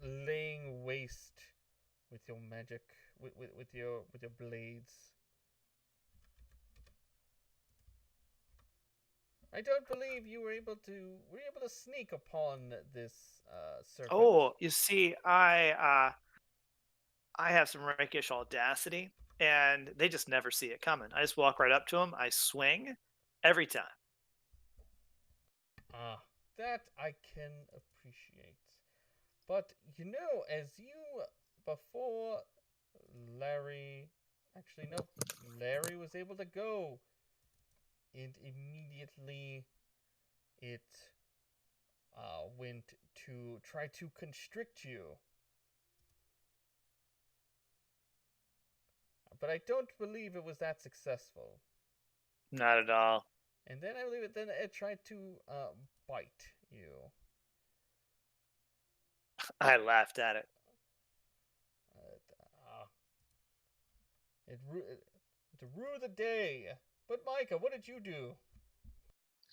laying waste with your magic, with your blades, I don't believe you were able to sneak upon this serpent. Oh, you see, I have some rakish audacity, and they just never see it coming. I just walk right up to them. I swing every time. Ah, that I can appreciate. But as you before Larry, actually no, Larry was able to go, and immediately it went to try to constrict you. But I don't believe it was that successful. Not at all. And then I believe it tried to bite you. I laughed at it. Uh, to rue the day. But Micah, what did you do?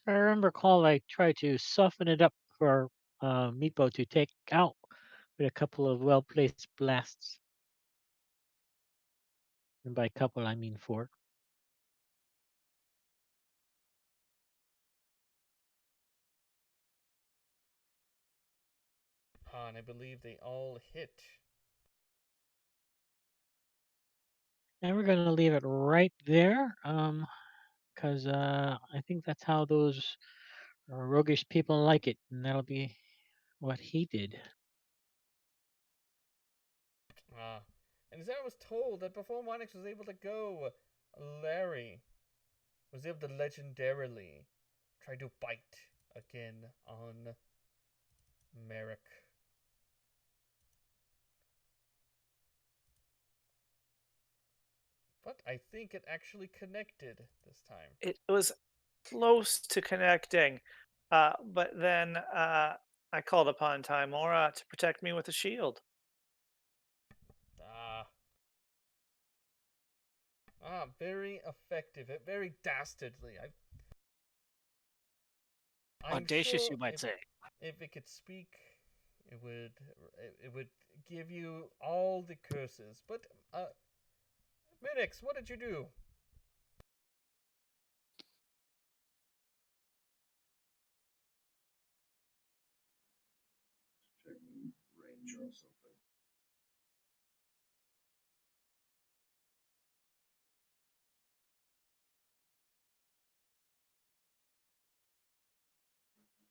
I remember recall I tried to soften it up for Meepo to take out with a couple of well placed blasts. And by couple, I mean four. And I believe they all hit. And we're going to leave it right there. Because I think that's how those roguish people like it. And that'll be what he did. And as I was told that before Monix was able to go, Larry was able to legendarily try to bite again on Merrick. But I think it actually connected this time. It was close to connecting, but then I called upon Timora to protect me with a shield. Very effective, very dastardly. I'm Audacious, sure you might say. if it could speak, it would give you all the curses. But Minix, what did you do? Checking range or something.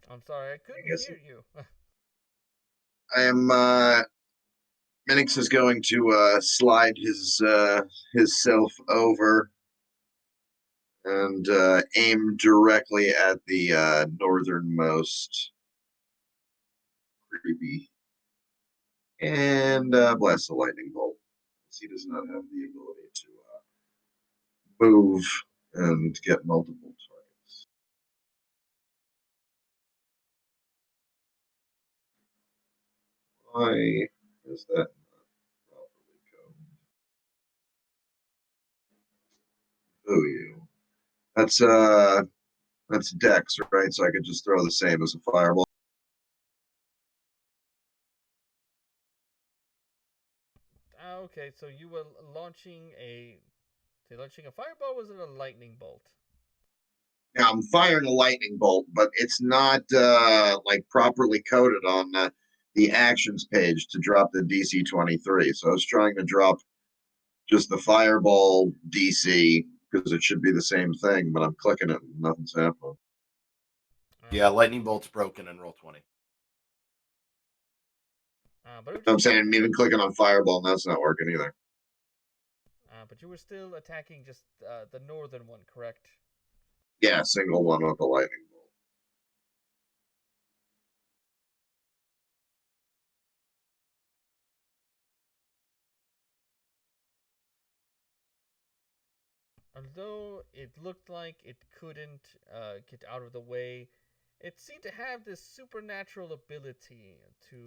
I'm sorry, I couldn't hear you. I am. Minix is going to slide his self over and aim directly at the northernmost creepy and blast the lightning bolt. He does not have the ability to move and get multiple targets. Why is that not properly coded? Oh, you. That's Dex, right? So I could just throw the same as a fireball. Okay, so you were launching a fireball. Or was it a lightning bolt? Now I'm firing a lightning bolt, but it's not like properly coded on the actions page to drop the DC 23. So I was trying to drop just the fireball DC because it should be the same thing, but I'm clicking it and nothing's happening. Yeah, lightning bolt's broken in roll 20. But I'm saying I'm even clicking on fireball and that's not working either. But you were still attacking just the northern one, correct? Yeah, single one with the lightning bolt. Although it looked like it couldn't get out of the way, it seemed to have this supernatural ability to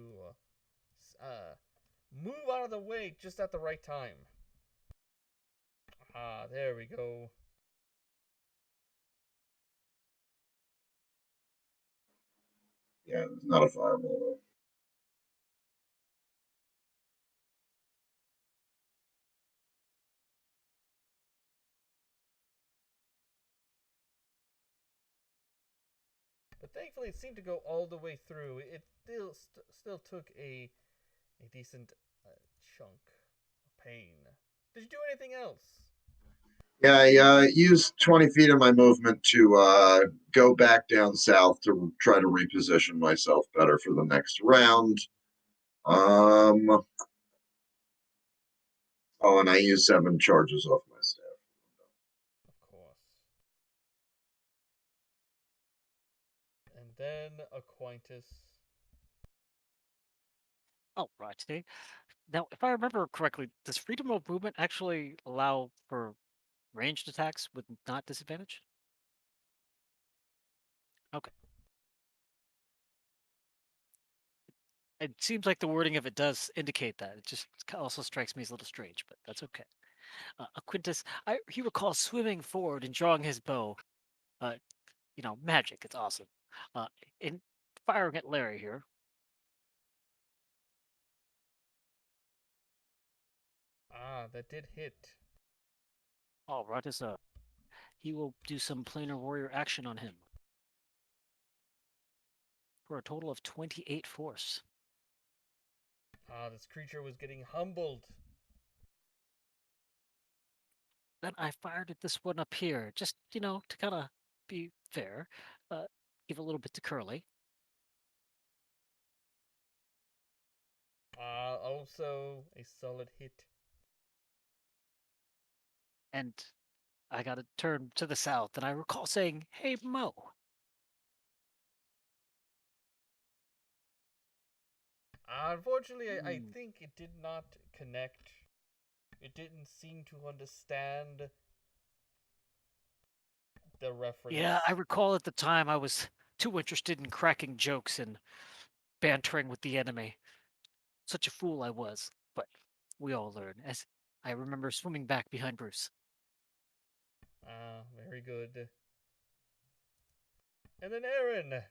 move out of the way just at the right time. There we go. Yeah, it's not a fireball though. But thankfully, it seemed to go all the way through. It still took a decent chunk of pain. Did you do anything else? Yeah, I used 20 feet of my movement to go back down south to try to reposition myself better for the next round. Oh, and I used 7 charges off my staff. Of course. And then Aquinas. Oh, right. Now, if I remember correctly, does freedom of movement actually allow for ranged attacks with not disadvantage? Okay. It seems like the wording of it does indicate that. It just also strikes me as a little strange, but that's okay. Quintus, he recalls swimming forward and drawing his bow. Uh, magic. It's awesome. And firing at Larry here. That did hit. All right, is he will do some planar warrior action on him for a total of 28 force. This creature was getting humbled. Then I fired at this one up here, just, to kind of be fair. Give a little bit to Curly. Also a solid hit. And I got to turn to the south, and I recall saying, "Hey, Mo." Unfortunately, I Hmm. think it did not connect. It didn't seem to understand the reference. Yeah, I recall at the time I was too interested in cracking jokes and bantering with the enemy. Such a fool I was, but we all learn, as I remember swimming back behind Bruce. Very good. And then Aaron.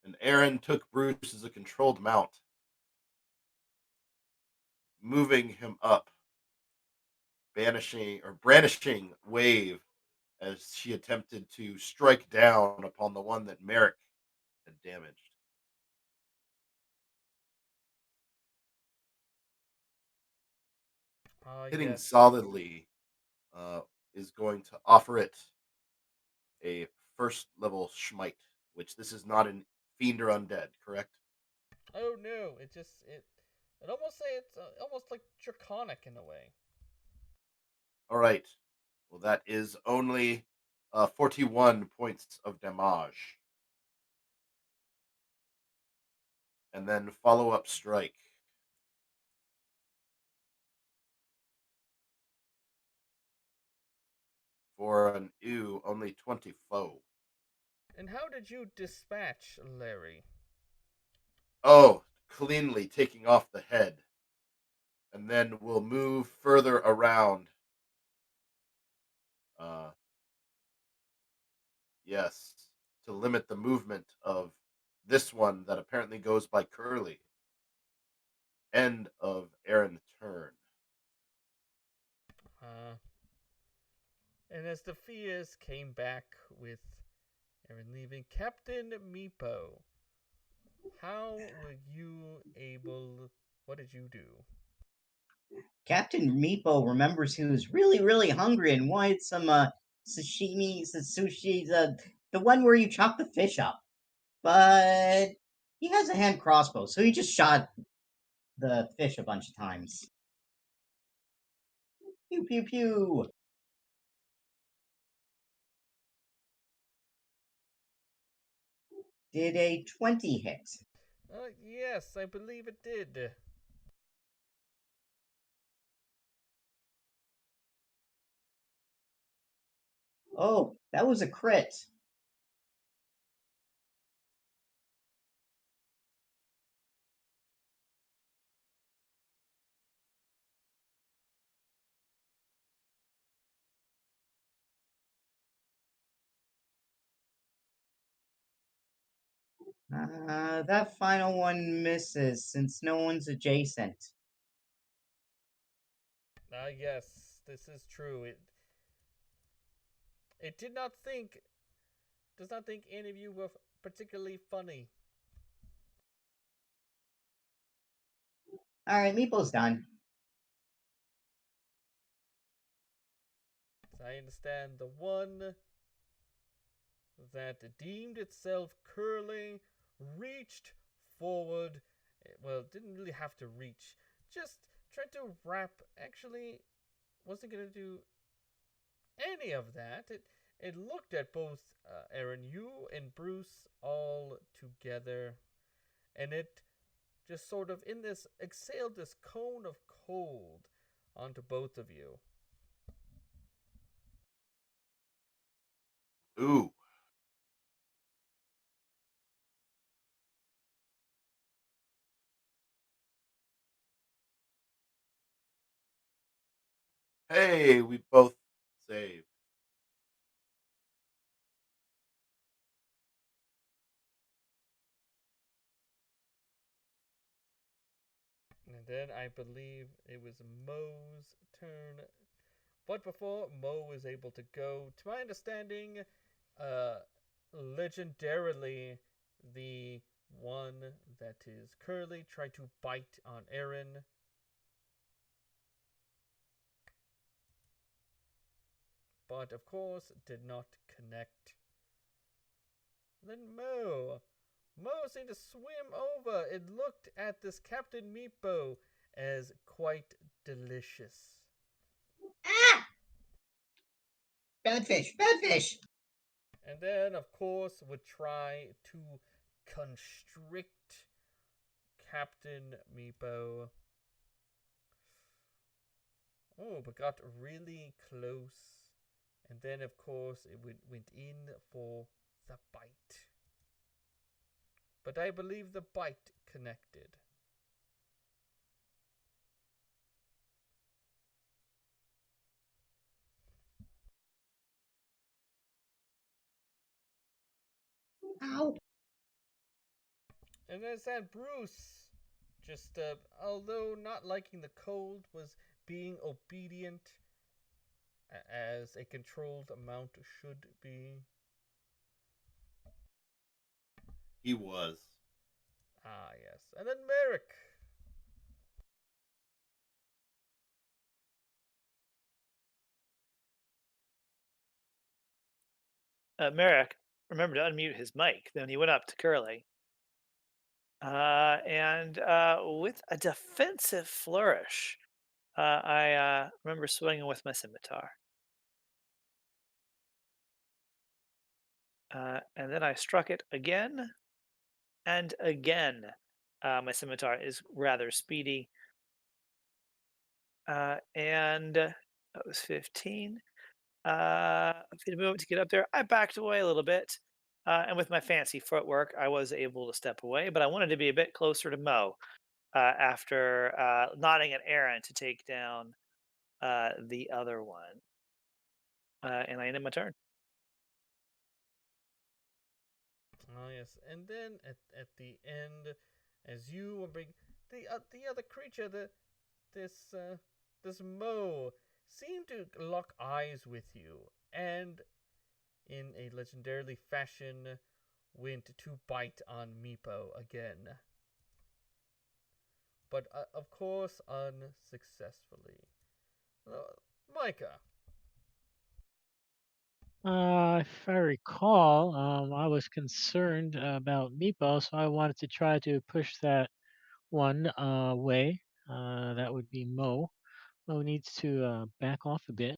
And Aaron took Bruce as a controlled mount, moving him up, brandishing wave as she attempted to strike down upon the one that Merrick had damaged. Hitting Yes. solidly is going to offer it a first level smite, which this is not an fiend or undead, correct? Oh no! It almost say it's almost like draconic in a way. All right. Well, that is only 41 points of damage. And then follow up strike. For an only 20 foe. And how did you dispatch Larry? Oh, cleanly taking off the head. And then we'll move further around. Uh, yes, to limit the movement of this one that apparently goes by Curly. End of Aaron's turn. And as the fears came back with Aaron leaving, Captain Meepo, how were you able? What did you do? Captain Meepo remembers he was really, really hungry and wanted some sashimi, sushi, the one where you chop the fish up. But he has a hand crossbow, so he just shot the fish a bunch of times. Pew pew pew. Did a 20 hit? Yes, I believe it did. Oh, that was a crit. That final one misses since no one's adjacent. Yes, this is true. It does not think any of you were particularly funny. All right, Meeple's done. I understand the one that deemed itself curling reached forward. Well, didn't really have to reach. Just tried to wrap. Actually, wasn't gonna do any of that. It looked at both Aaron, you and Bruce all together, and it just sort of in this exhaled this cone of cold onto both of you. Ooh. Hey, we both saved. And then I believe it was Mo's turn. But before Mo is able to go, to my understanding, legendarily, the one that is Curly tried to bite on Aaron. But of course, did not connect. Then Mo seemed to swim over. It looked at this Captain Meepo as quite delicious. Ah! Bad fish, bad fish. And then, of course, would try to constrict Captain Meepo. Oh, but got really close. And then, of course, it went in for the bite. But I believe the bite connected. Ow. And then said Bruce, just although not liking the cold, was being obedient as a controlled amount should be. He was. Ah, yes. And then Merrick. Merrick remembered to unmute his mic. Then he went up to Curly. And with a defensive flourish, I remember swinging with my scimitar. And then I struck it again and again. My scimitar is rather speedy. And that was 15. Feet of movement to get up there. I backed away a little bit. And with my fancy footwork, I was able to step away, but I wanted to be a bit closer to Mo after nodding at Aaron to take down the other one. And I ended my turn. Oh, yes. And then at the end, as you were bring the other creature, this Mo seemed to lock eyes with you, and in a legendarily fashion, went to bite on Meepo again. But of course, unsuccessfully. Micah. If I recall, I was concerned about Meepo, so I wanted to try to push that one away. That would be Mo. Mo needs to back off a bit.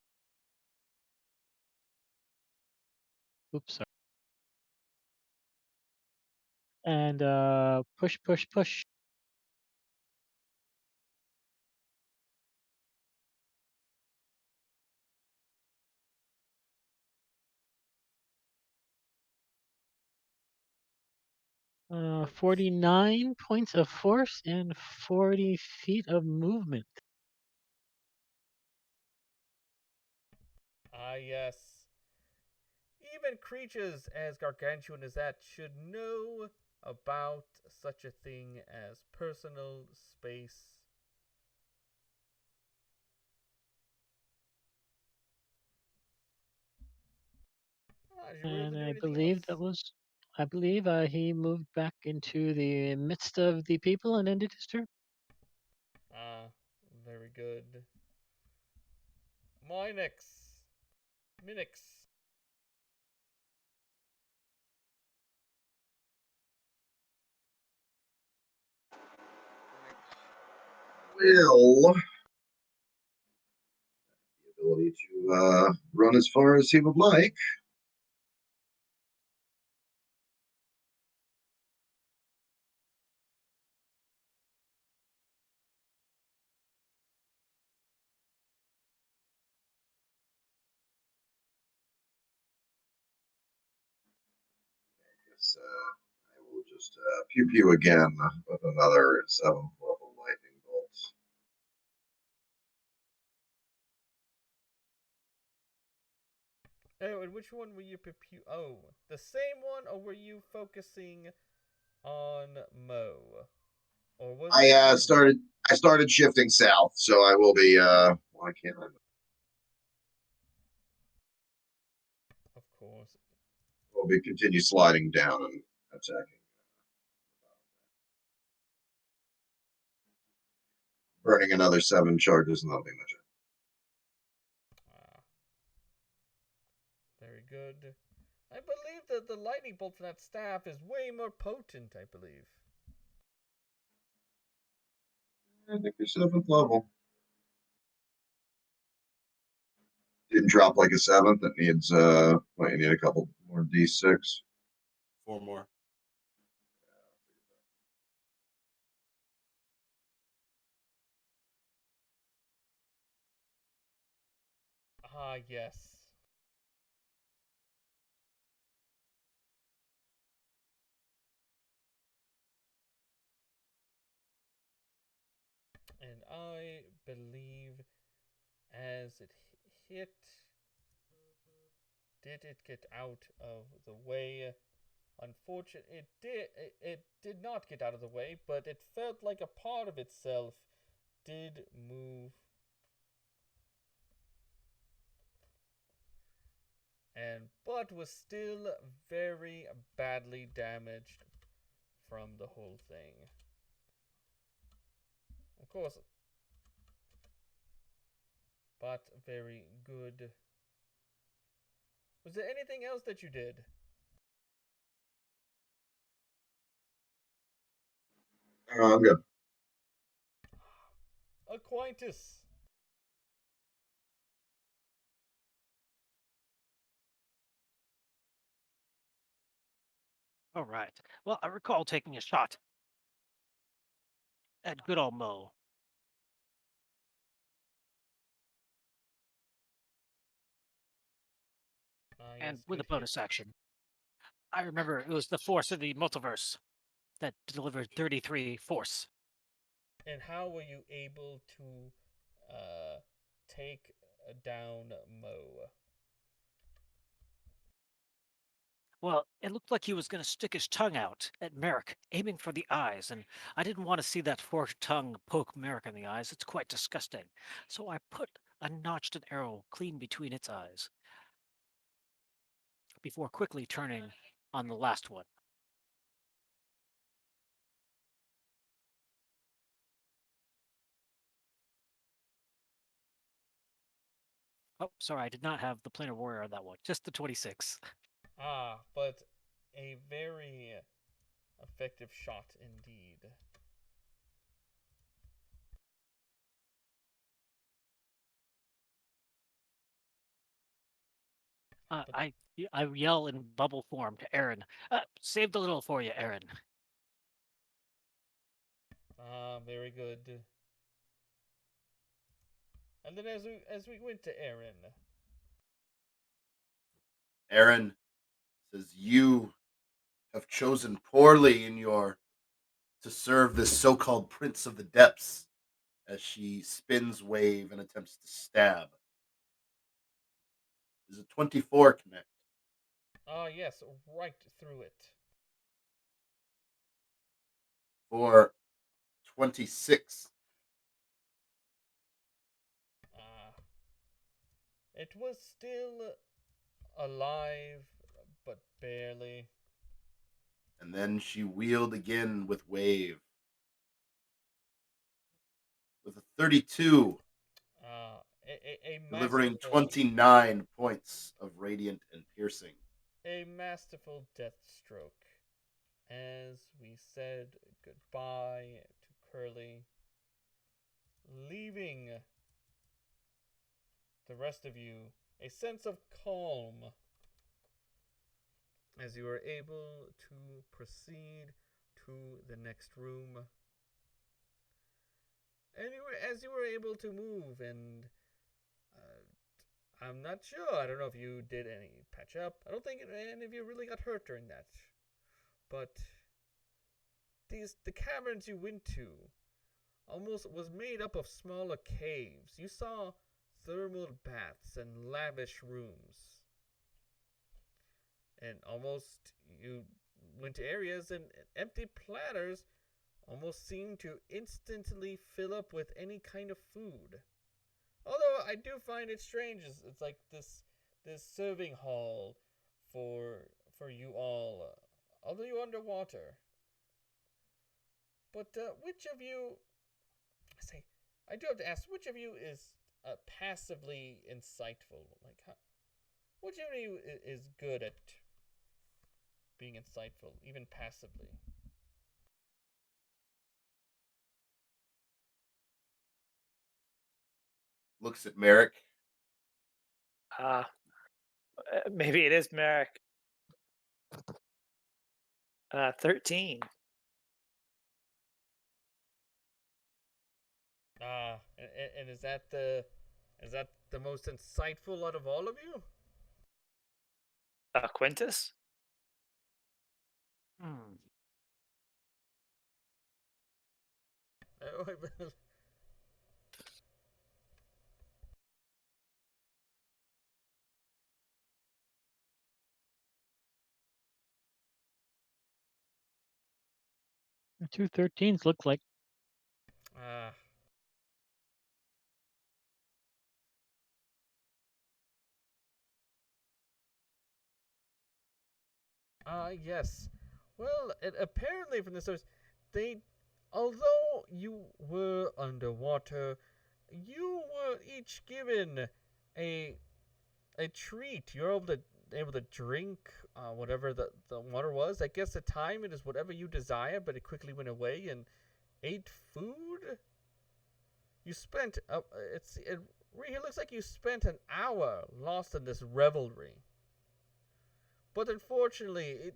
Oops, sorry. And push, push, push. Ouch. 49 points of force and 40 feet of movement. Ah, yes. Even creatures as gargantuan as that should know about such a thing as personal space. Ah, did you really And do I anything believe else? he moved back into the midst of the people and ended his turn. Ah, very good. Minix. Minix. Will the ability to run as far as he would like. I guess I will just pew pew again with another 7th level lightning bolt. Oh, and which one were you Oh, the same one, or were you focusing on Mo? Or was it I started shifting south, so I will be. Why can't I? course. We'll be continue sliding down and attacking. Burning another 7 charges, and that'll be my turn. Ah, very good. I believe that the lightning bolt from that staff is way more potent, I believe. I think you're 7th level. Didn't drop like a 7th. That needs, you need a couple more D6. 4 more. Ah, yes. And I believe as it hit, did it get out of the way? Unfortunately, it did not get out of the way, but it felt like a part of itself did move. But was still very badly damaged from the whole thing. Of course, but very good. Was there anything else that you did? I'm good. Aquinas. All right. Well, I recall taking a shot at good old Mo. And Yes, with a good hit. bonus action, I remember it was the force of the multiverse that delivered 33 force. And how were you able to take down Mo? Well, it looked like he was going to stick his tongue out at Merrick, aiming for the eyes, and I didn't want to see that forked tongue poke Merrick in the eyes. It's quite disgusting. So I notched an arrow clean between its eyes before quickly turning on the last one. Oh, sorry, I did not have the planar warrior on that one. Just the 26. Ah, but a very effective shot indeed. I yell in bubble form to Aaron. Saved a little for you, Aaron. Ah, very good. And then as we went to Aaron. Aaron says, "You have chosen poorly in your to serve this so-called Prince of the Depths," as she spins wave and attempts to stab. Is a 24 connect? Ah, yes, right through it. For 26. Ah, it was still alive, but barely. And then she wheeled again with wave. With a 32, A delivering masterful 29 points of radiant and piercing. a masterful death stroke. As we said goodbye to Curly, leaving the rest of you a sense of calm as you are able to proceed to the next room. And as you were able to move, and I'm not sure. I don't know if you did any patch up. I don't think any of you really got hurt during that. But the caverns you went to almost was made up of smaller caves. You saw thermal baths and lavish rooms. And almost you went to areas and empty platters almost seemed to instantly fill up with any kind of food. Although I do find it strange, it's like this serving hall for you all, although you're underwater. But which of you? I do have to ask, which of you is passively insightful? Like, which of you is good at being insightful, even passively? Looks at Merrick. Uh, maybe it is Merrick. 13. And is that the most insightful out of all of you? Quintus? Hmm. Oh, 2 13s look like. Ah. Yes. Well, apparently from the source, although you were underwater, you were each given a treat. You're able to drink whatever the water was. I guess the time it is whatever you desire, but it quickly went away and ate food. You spent it really looks like you spent an hour lost in this revelry. But unfortunately,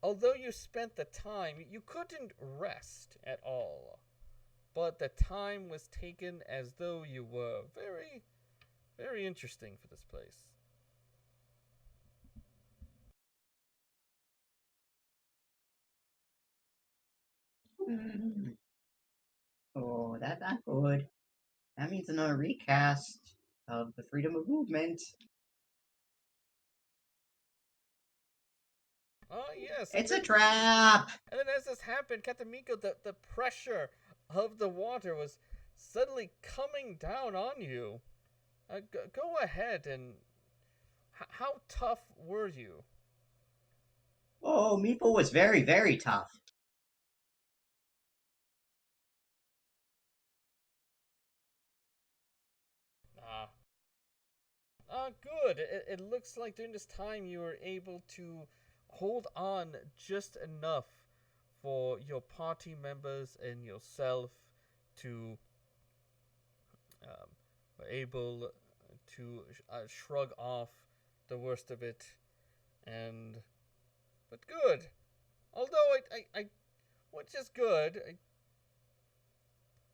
although you spent the time, you couldn't rest at all. But the time was taken as though you were very, very interesting for this place. Mm. Oh, that's not good. That means another recast of the freedom of movement. Oh yes, It's a trap. and then as this happened, Katamiko, the pressure of the water was suddenly coming down on you. Go ahead and how tough were you? Oh, Meeple was very, very tough. Ah, good. It looks like during this time you were able to hold on just enough for your party members and yourself to able to shrug off the worst of it, and but good. Although which is good.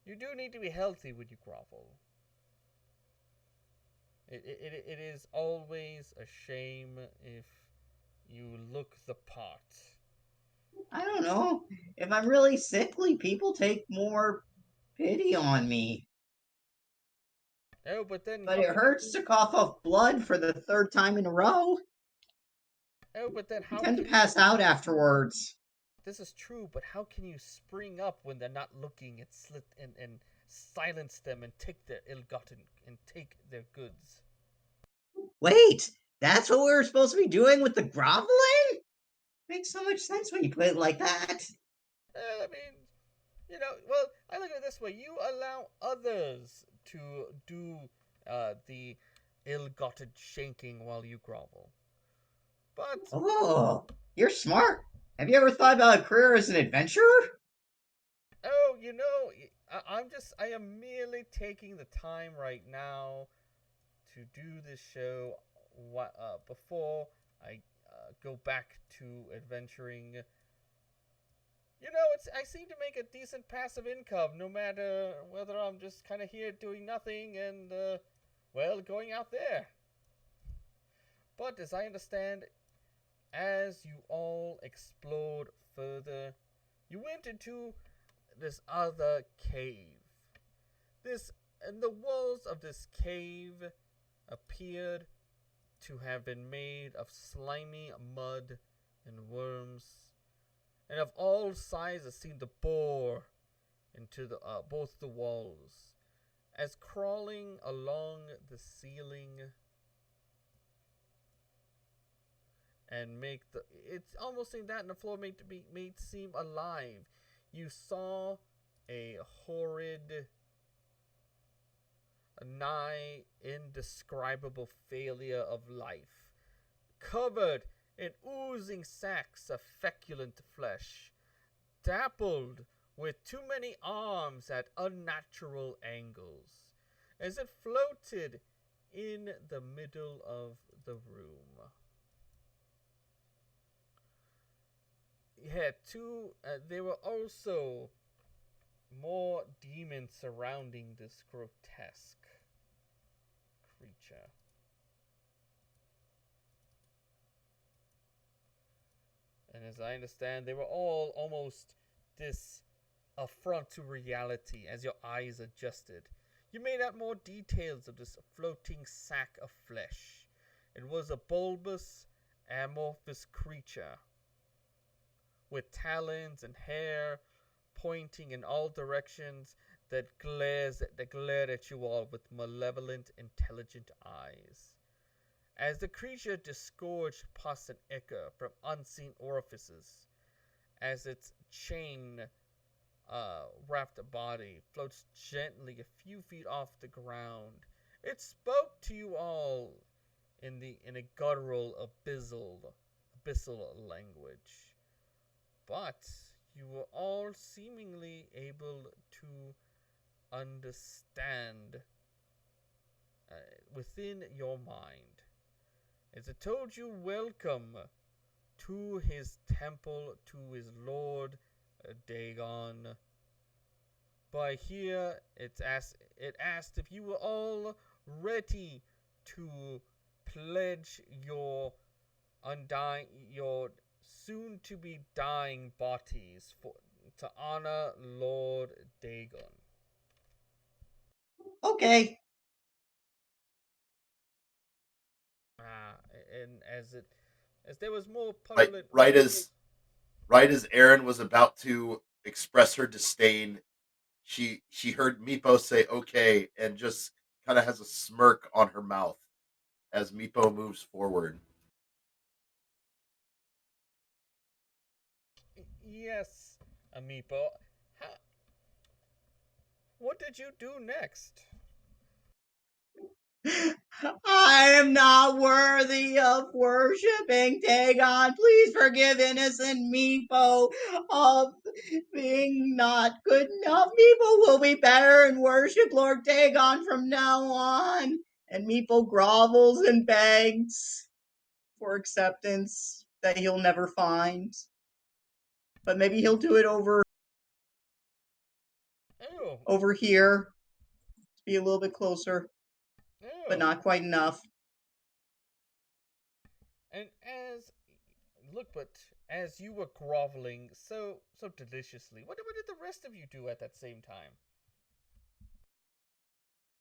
You do need to be healthy when you grovel. It is always a shame if you look the part. I don't know. If I'm really sickly, people take more pity on me. Oh, but then But how it can hurts to cough up blood for the third time in a row. Oh, but then I how tend to can you? pass out afterwards. This is true, but how can you spring up when they're not looking and slit and silence them and take their ill-gotten and take their goods? Wait, that's what we were supposed to be doing with the groveling? Makes so much sense when you put it like that. I mean, well, I look at it this way: you allow others to do the ill-gotten shanking while you grovel. But Oh, you're smart. Have you ever thought about a career as an adventurer? oh, I am merely taking the time right now to do this show before I go back to adventuring. I seem to make a decent passive income no matter whether I'm just kind of here doing nothing and, going out there. But as I understand, as you all explored further, you went into this other cave. And the walls of this cave appeared to have been made of slimy mud and worms, and of all sizes seemed to bore into both the walls, as crawling along the ceiling and make the it's almost seemed that in the floor made seem alive. You saw a horrid, a nigh indescribable failure of life, covered in oozing sacks of feculent flesh, dappled with too many arms at unnatural angles, as it floated in the middle of the room. There were also more demons surrounding this grotesque creature. And as I understand, they were all almost this affront to reality as your eyes adjusted. You made out more details of this floating sack of flesh. It was a bulbous, amorphous creature with talons and hair pointing in all directions that glared at you all with malevolent, intelligent eyes. As the creature disgorged pus and ichor from unseen orifices, as its chain wrapped body floats gently a few feet off the ground, it spoke to you all in a guttural, abyssal language. But you were all seemingly able to understand within your mind, as it told you welcome to his temple, to his lord Dagon. By here, it asked if you were all ready to pledge your soon-to-be dying bodies to honor Lord Dagon. Okay. And as there was more Right, puzzling. right as Aaron was about to express her disdain, she heard Meepo say okay and just kind of has a smirk on her mouth as Meepo moves forward. Yes, Amiibo. What did you do next? I am not worthy of worshiping Dagon. Please forgive innocent Meepo of being not good enough. Meepo will be better and worship Lord Dagon from now on. And Meepo grovels and begs for acceptance that he'll never find. But maybe he'll do it over here. Be a little bit closer, but not quite enough. And as you were groveling so deliciously, what did the rest of you do at that same time?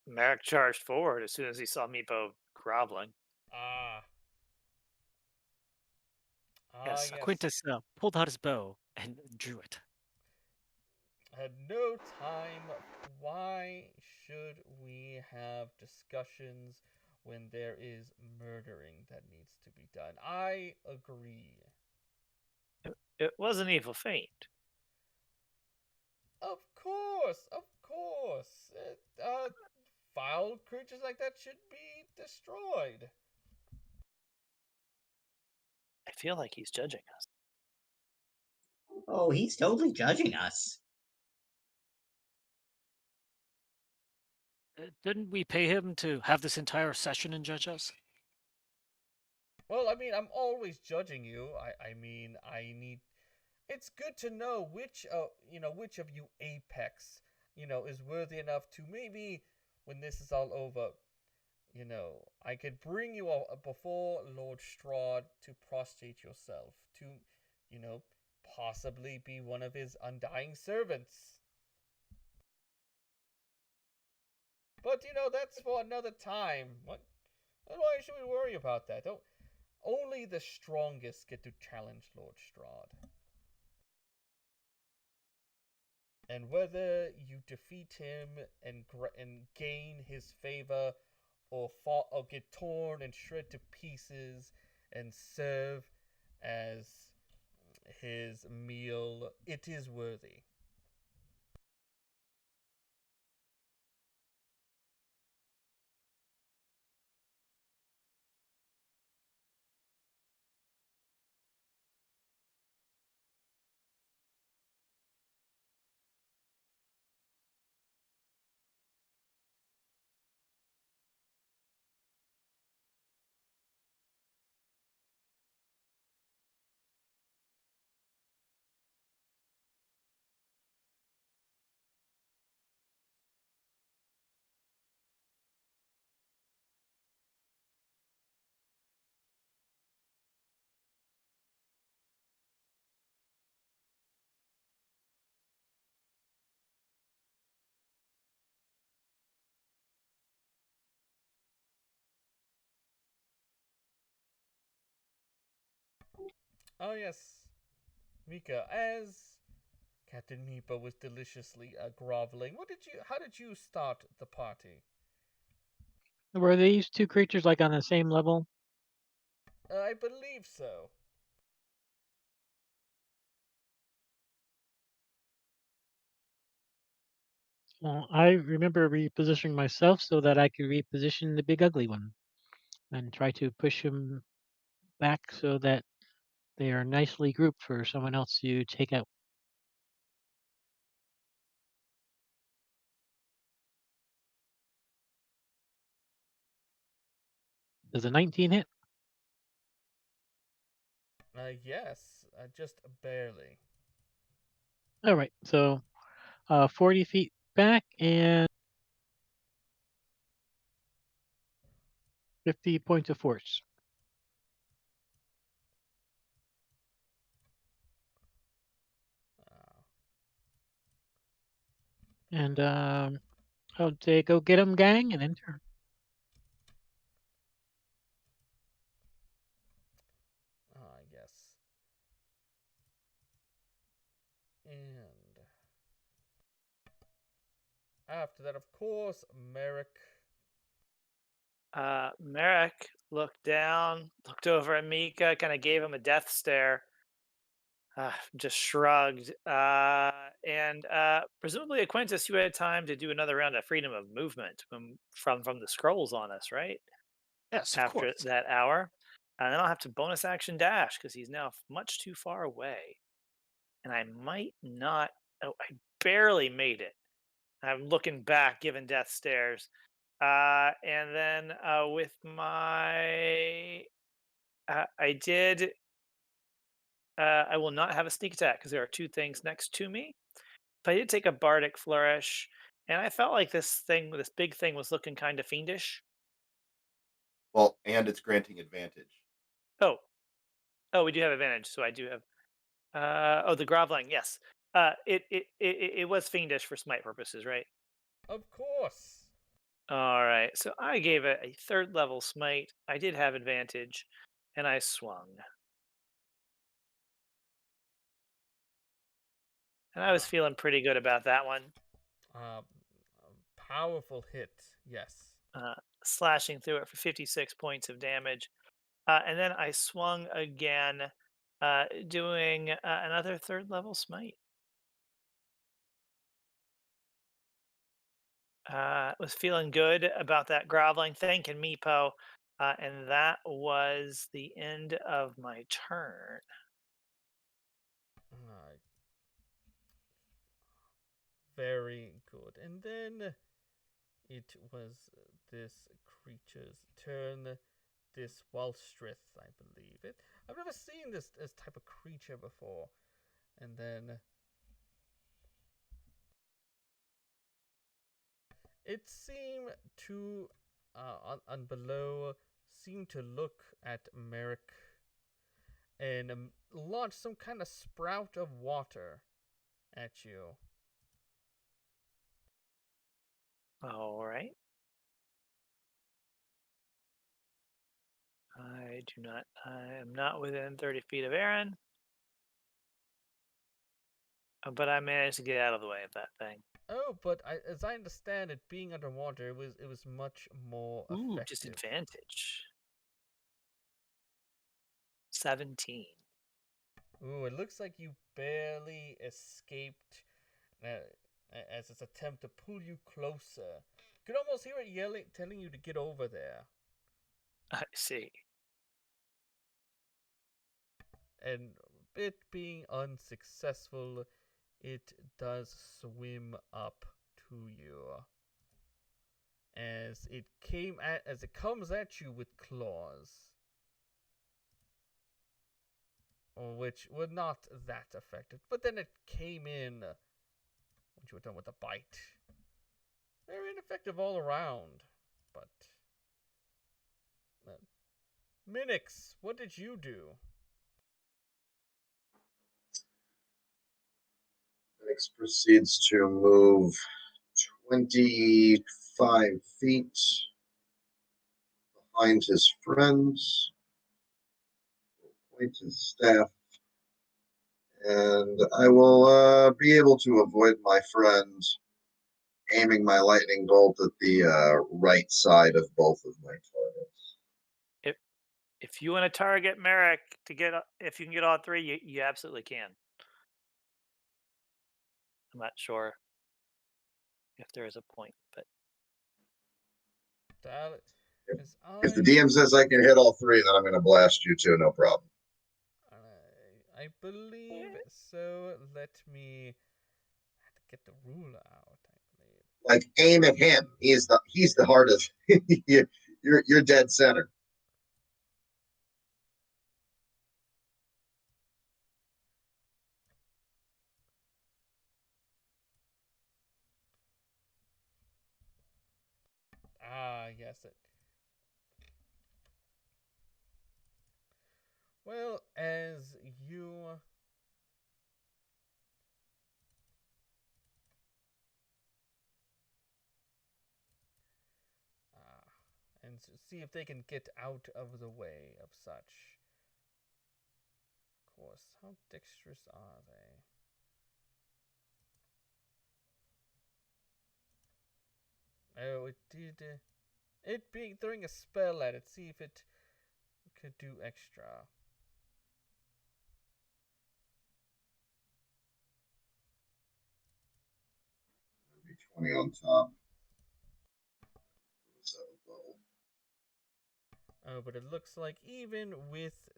Merrick charged forward as soon as he saw Meepo groveling. Yes, Yes. Quintus pulled out his bow and drew it. No time. Why should we have discussions when there is murdering that needs to be done? I agree. It was an evil feint. Of course. Foul creatures like that should be destroyed. I feel like he's judging us. Oh, he's totally judging us. Didn't we pay him to have this entire session and judge us? Well, I mean, I'm always judging you. I mean, I need. It's good to know which of you apex, is worthy enough to maybe when this is all over, I could bring you before Lord Strahd to prostrate yourself to, possibly be one of his undying servants. But that's for another time. Why should we worry about that? Only the strongest get to challenge Lord Strahd. And whether you defeat him and gain his favor, or get torn and shred to pieces and serve as his meal. It is worthy. Oh yes, Mika, as Captain Meepo was deliciously groveling. How did you start the party? Were these two creatures like on the same level? I believe so. Well, I remember repositioning myself so that I could reposition the big ugly one and try to push him back so that they are nicely grouped for someone else to take out. Does a 19 hit? Yes, just barely. All right, so 40 feet back and 50 points of force. Uh, And I'll say, go get him, gang, and enter. yes. And after that, of course, Merrick. Merrick looked down, looked over at Mika, kind of gave him a death stare, just shrugged. And presumably, Aquintus, you had time to do another round of freedom of movement from the scrolls on us, right? Yes, of After course. that hour. And then I'll have to bonus action dash because he's now much too far away. And I might not. Oh, I barely made it. I'm looking back, giving death stares. And then with my. I did. I will not have a sneak attack because there are two things next to me. But I did take a bardic flourish, and I felt like this big thing, was looking kind of fiendish. Well, and it's granting advantage. Oh, oh, we do have advantage, so I do have. Oh, the groveling, yes. It was fiendish for smite purposes, right? Of course. All right, so I gave it a third level smite. I did have advantage, and I swung, and I was Uh, feeling pretty good about that one. uh, Powerful hit. Yes. Uh, Slashing through it for 56 points of damage. And then I swung again, doing another third level smite. Was feeling good about that groveling. Thanking Meepo. And that was the end of my turn. Uh, very good. And then it was this creature's turn. This Walstrith, I believe it. I've never seen this type of creature before. And then it seemed to, on below, seemed to look at Merrick and launch some kind of sprout of water at you. All right. I am not within 30 feet of Aaron, but I managed to get out of the way of that thing. Oh, but as I understand it, being underwater, it was much more Ooh, effective. disadvantage. 17. Ooh, it looks like you barely escaped as its attempt to pull you closer. You could almost hear it yelling, telling you to get over there. I see. And it being unsuccessful, it does swim up to you. As it comes at you with claws. Which were not that effective. But then it came in once you were done with the bite. Very ineffective all around. But Minix, what did you do? Phoenix proceeds to move 25 feet behind his friends, point his staff, and I will be able to avoid my friend aiming my lightning bolt at the right side of both of my targets. If you want to target Merrick to get, if you can get all three, you absolutely can. I'm not sure if there is a point, but If the DM says I can hit all three, then I'm going to blast you too, no problem. I believe so. Let me get the ruler out. I believe. Like aim at him. He's the hardest. You're dead center. Yes. Well, as you and see if they can get out of the way of such. Of course, how dexterous are they? Oh, it did. It being throwing a spell at it. See if it could do extra. Maybe 20 on top. Oh, but it looks like even with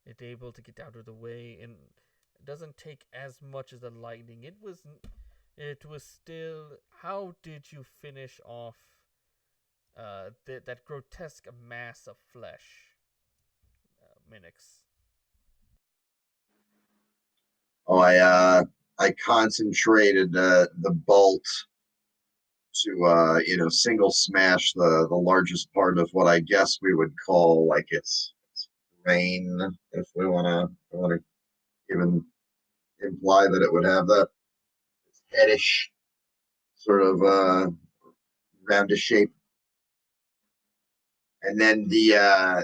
it able to get out of the way and it doesn't take as much as the lightning. It was still. How did you finish off that grotesque mass of flesh, Minix? Oh, I concentrated the bolt to single smash the largest part of what I guess we would call like its brain, if we want to even imply that it would have that headish sort of roundish shape, and then the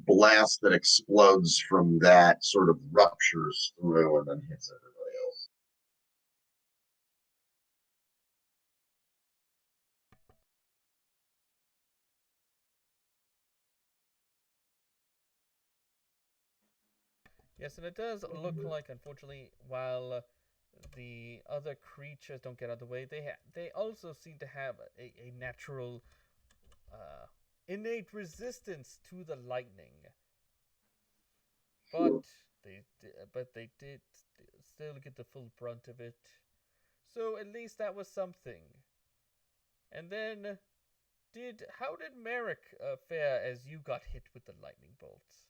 blast that explodes from that sort of ruptures through and then hits everybody else. Yes, and it does look like, unfortunately, while the other creatures don't get out of the way, they also seem to have a natural, innate resistance to the lightning. But they did still get the full brunt of it. So at least that was something. And then, how did Merrick fare as you got hit with the lightning bolts?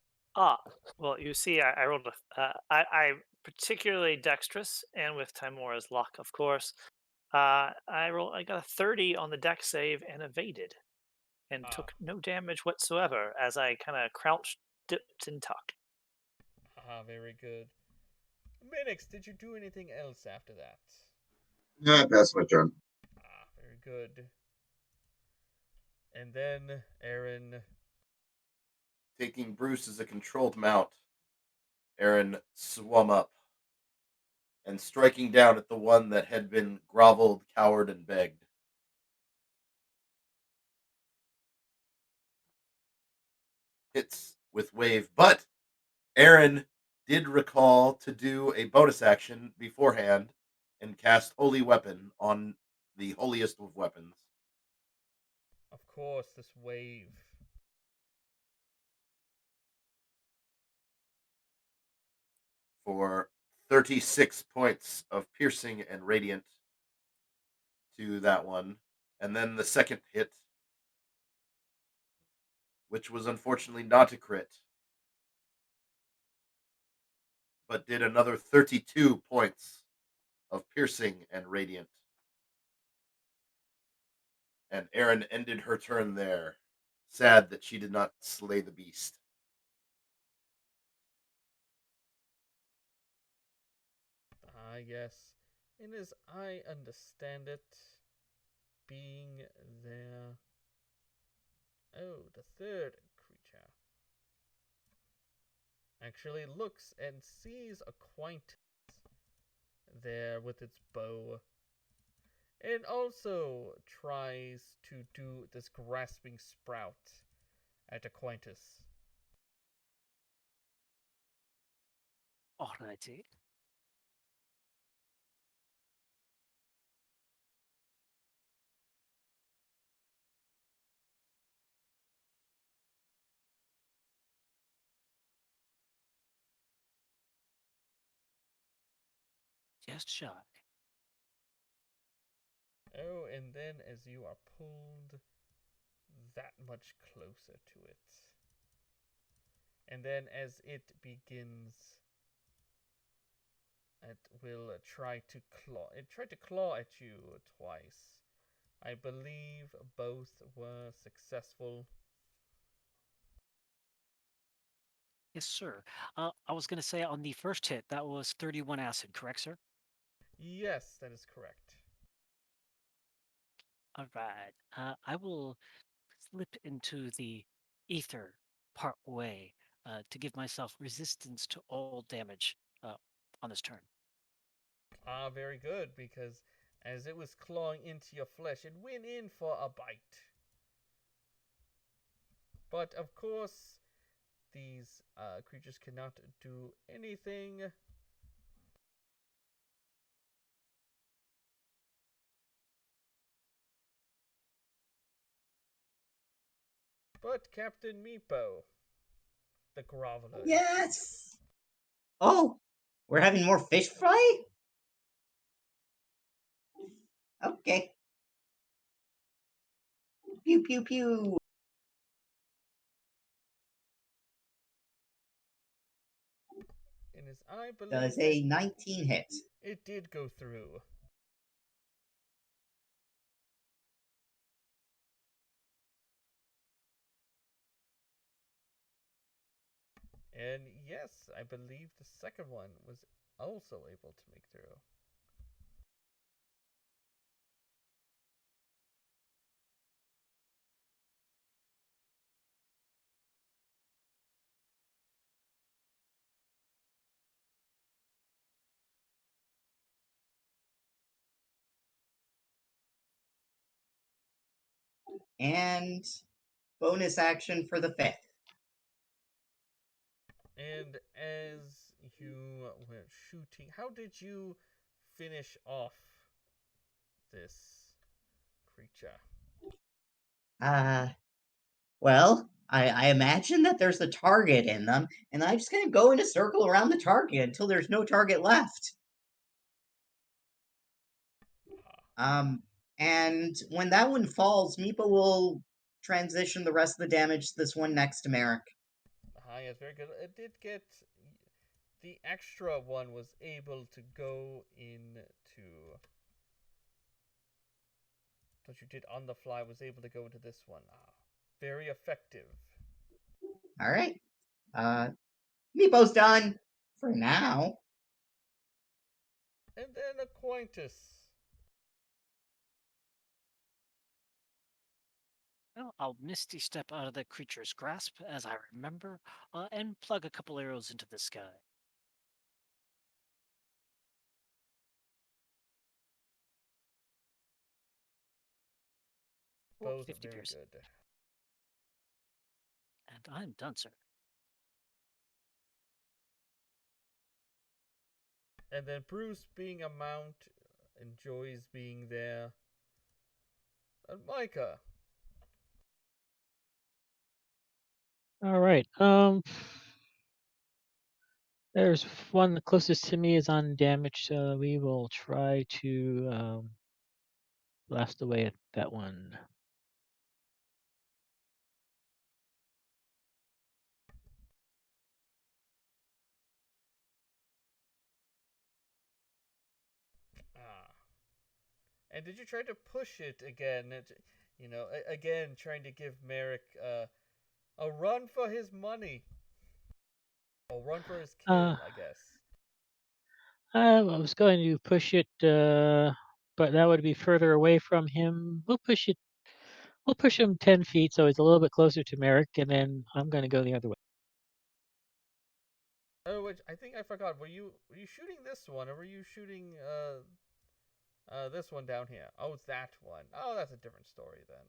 Well, you see, I rolled I'm particularly dexterous, and with Timora's luck, of course. I got a 30 on the dex save and evaded, and took no damage whatsoever as I kind of crouched, dipped, and tucked. Very good. Minix, did you do anything else after that? Yeah, that's my turn. Very good. And then Aaron. Taking Bruce as a controlled mount, Aaron swum up and striking down at the one that had been groveled, cowered, and begged. Hits with wave, but Aaron did recall to do a bonus action beforehand and cast Holy Weapon on the holiest of weapons. Of course, this wave. For 36 points of piercing and radiant to that one. And then the second hit, which was unfortunately not a crit, but did another 32 points of piercing and radiant. And Erin ended her turn there, sad that she did not slay the beast. Ah, yes. And as I understand it, being there. Oh, the third creature actually looks and sees Acquaintance there with its bow, and also tries to do this grasping sprout at Acquaintance. Alrighty. Just shy. Oh, and then as you are pulled that much closer to it, and then as it begins, it will try to claw. It tried to claw at you twice. I believe both were successful. Yes, sir. I was going to say on the first hit, that was 31 acid, correct, sir? Yes, that is correct. All right. I will slip into the ether part way to give myself resistance to all damage on this turn. Ah, very good, because as it was clawing into your flesh, it went in for a bite. But of course, these creatures cannot do anything. But Captain Meepo, the Groveler. Yes. Oh, we're having more fish fry? Okay. Pew pew pew. And as I Does believe a 19 hit? it did go through. And yes, I believe the second one was also able to make through. And bonus action for the fifth. And as you were shooting, how did you finish off this creature? Uh, well, I imagine that there's a target in them, and I'm just gonna go in a circle around the target until there's no target left. Um, and when that one falls, Meepa will transition the rest of the damage to this one next to Merrick. Ah, yes, very good. It did get the extra one was able to go into what you did on the fly was able to go into this one. Ah, very effective. All right. Meepo's done for now. And then Acquaintance. Well, I'll Misty Step out of the creature's grasp as I remember, and plug a couple arrows into the sky. Oh, Both 50 very piercing. good. And I'm done, sir. And then Bruce, being a mount, enjoys being there. And Micah. All right. There's one the closest to me is undamaged, so we will try to blast away at that one. Ah. And did you try to push it again? Again, trying to give Merrick a run for his money. Or run for his Uh, kill, I guess. I was going to push it, but that would be further away from him. We'll push it. We'll push him 10 feet, so he's a little bit closer to Merrick, and then I'm going to go the other way. Oh, which I think I forgot. Were you shooting this one, or were you shooting this one down here? Oh, it's that one. Oh, that's a different story then.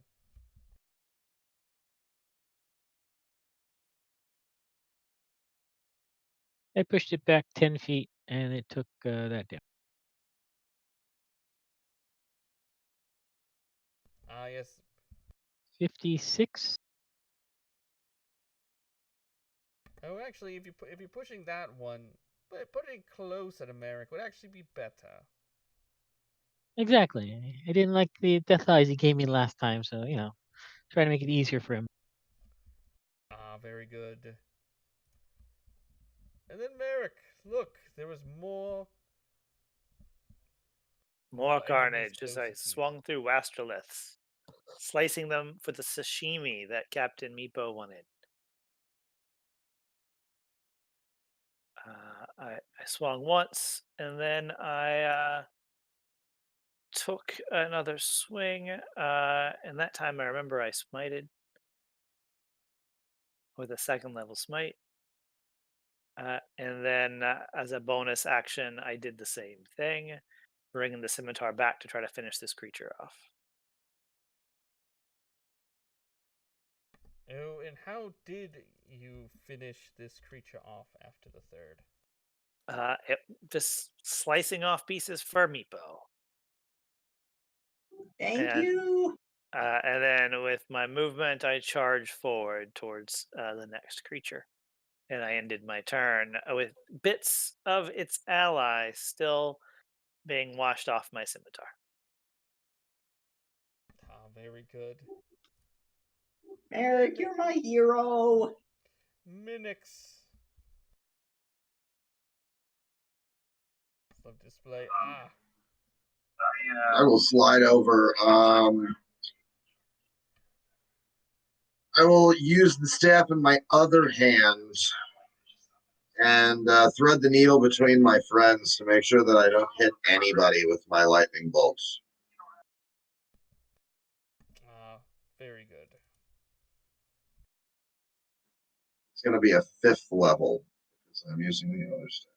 I pushed it back 10 feet, and it took that down. Ah, yes. 56. Oh, actually, if you're pushing that one, putting it closer to Merrick would actually be better. Exactly. I didn't like the death eyes he gave me last time, so try to make it easier for him. Ah, very good. And then Merrick, look, there was more. More enemies carnage as closer I to you. swung through astroliths, slicing them for the sashimi that Captain Meepo wanted. I swung once, and then I took another swing, and that time I remember I smited with a second level smite. And then as a bonus action, I did the same thing, bringing the scimitar back to try to finish this creature off. Oh, and how did you finish this creature off after the third? Just slicing off pieces for Meepo. Thank And you. and then with my movement, I charged forward towards the next creature. And I ended my turn with bits of its ally still being washed off my scimitar. Ah, very good. Eric, you're my hero. Minix. Of display. Ah. I will slide over. I will use the staff in my other hand and thread the needle between my friends to make sure that I don't hit anybody with my lightning bolts. Ah, very good. It's going to be a 5th level because I'm using the other staff.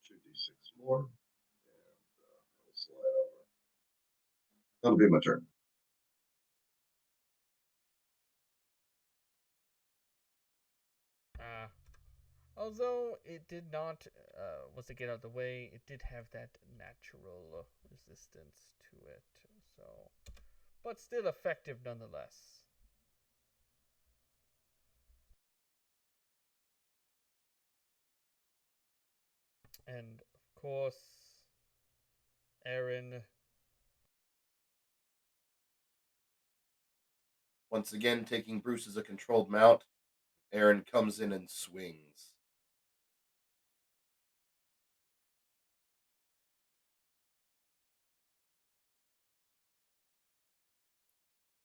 Two d6 more, and I'll slide over. That'll be my turn. Ah. Although it did not, once it get out of the way, it did have that natural resistance to it. So, but still effective nonetheless. And of course, Aaron. Once again, taking Bruce as a controlled mount, Aaron comes in and swings.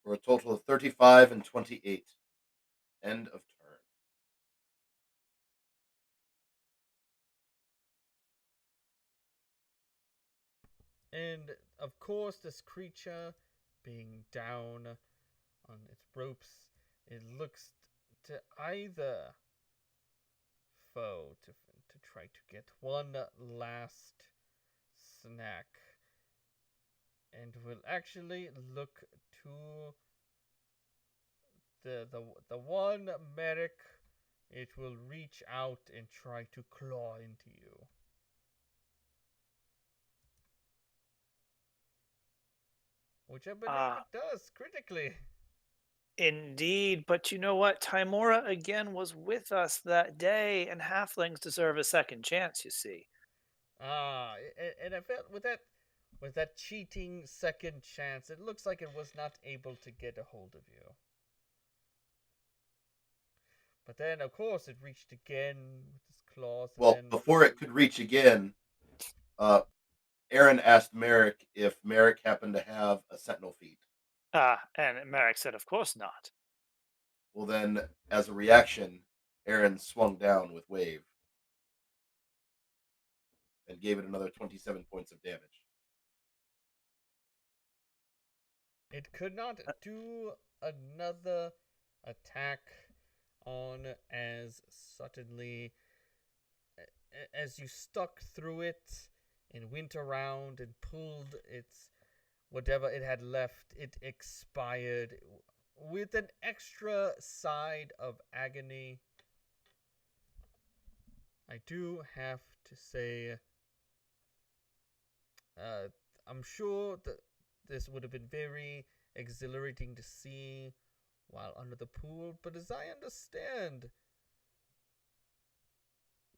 For a total of 35 and 28. End of turn. And of course, this creature being down on its ropes, it looks to either foe to try to get one last snack. and will actually look to the one Merrick. It will reach out and try to claw into you. Which I believe Ah, it does critically. indeed. But you know what? Timora again was with us that day, and halflings deserve a second chance, you see. And I felt with that cheating second chance, it looks like it was not able to get a hold of you. But then, of course, it reached again with its claws. And Well, then, before it could reach again, uh, Aaron asked Merrick if Merrick happened to have a sentinel feat. And Merrick said, of course not. Well, then, as a reaction, Aaron swung down with Wave and gave it another 27 points of damage. it could not do another attack on as suddenly as you stuck through it and went around and pulled its whatever it had left. It expired with an extra side of agony. I do have to say, uh, I'm sure that this would have been very exhilarating to see while under the pool, but as I understand,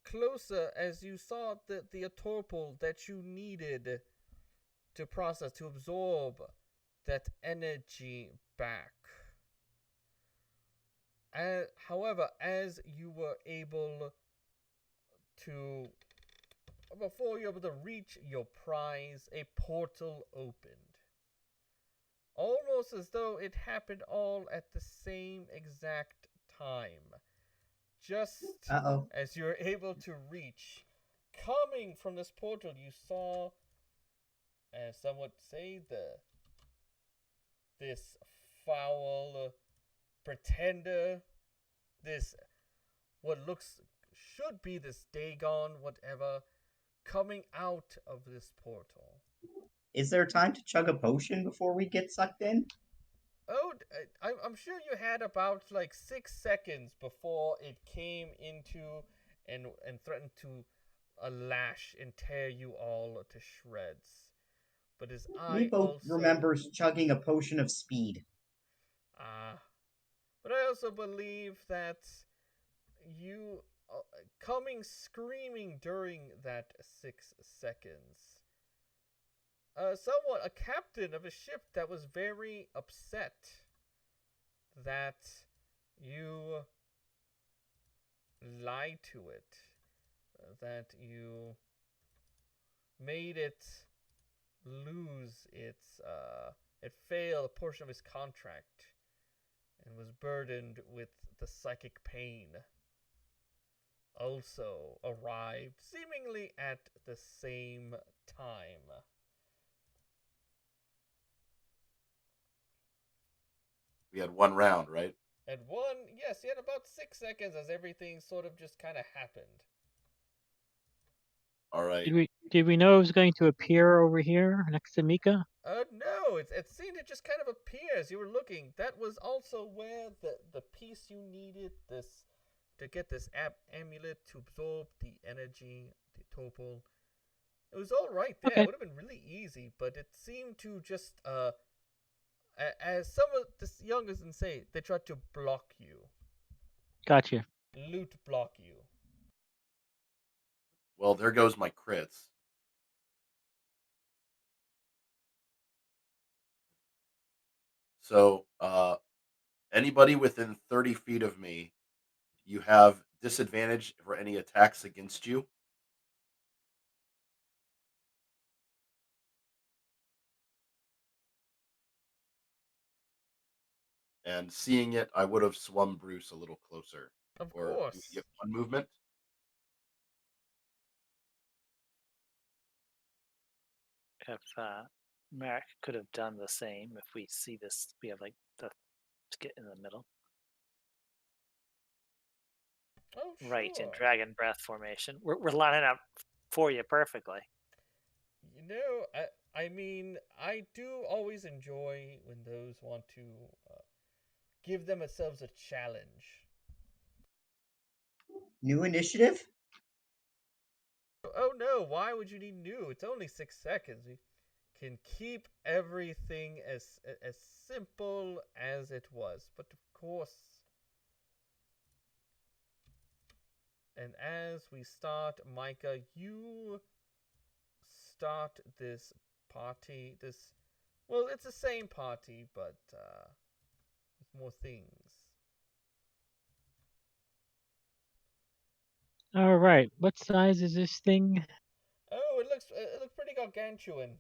closer as you saw the torpor that you needed to process, to absorb that energy back. However, as you were able to, before you were able to reach your prize, a portal opened. Almost as though it happened all at the same exact time. Just Uh-oh. as you were able to reach, coming from this portal, you saw, as some would say, this foul pretender, this what looks should be this Dagon, whatever, coming out of this portal. Is there time to chug a potion before we get sucked in? Oh, I'm sure you had about like 6 seconds before it came into and threatened to lash and tear you all to shreds. But as I Meepo also remembers chugging a potion of speed. uh, but I also believe that you coming screaming during that 6 seconds. Someone, a captain of a ship that was very upset that you lied to it, that you made it lose it failed a portion of his contract and was burdened with the psychic pain. Also arrived seemingly at the same time. We had one round, right? And one, yes, he had about 6 seconds as everything sort of just kind of happened. All right. Did we know it was going to appear over here next to Mika? No, it seemed to just kind of appear as you were looking. That was also where the piece you needed this to get this amulet to absorb the energy, the topol. It was all right there. It Okay, would have been really easy, but it seemed to just as some of the youngest say, they tried to block you, gotcha. loot block you. Well, there goes my crits. So, anybody within 30 feet of me, you have disadvantage for any attacks against you. And seeing it, I would have swum Bruce a little closer. Of Or do we course. get one movement? If Merrick could have done the same, if we see this, we have like the to get in the middle. Oh, Right, in sure. dragon breath formation. We're lining up for you perfectly. You know, I mean, I do always enjoy when those want to give themselves a challenge. New initiative? Oh no, why would you need new? It's only 6 seconds. We can keep everything as simple as it was. But of course, and as we start, Micah, you start this party. Well, it's the same party, but with more things. All right. What size is this thing? Oh, it looks pretty gargantuan.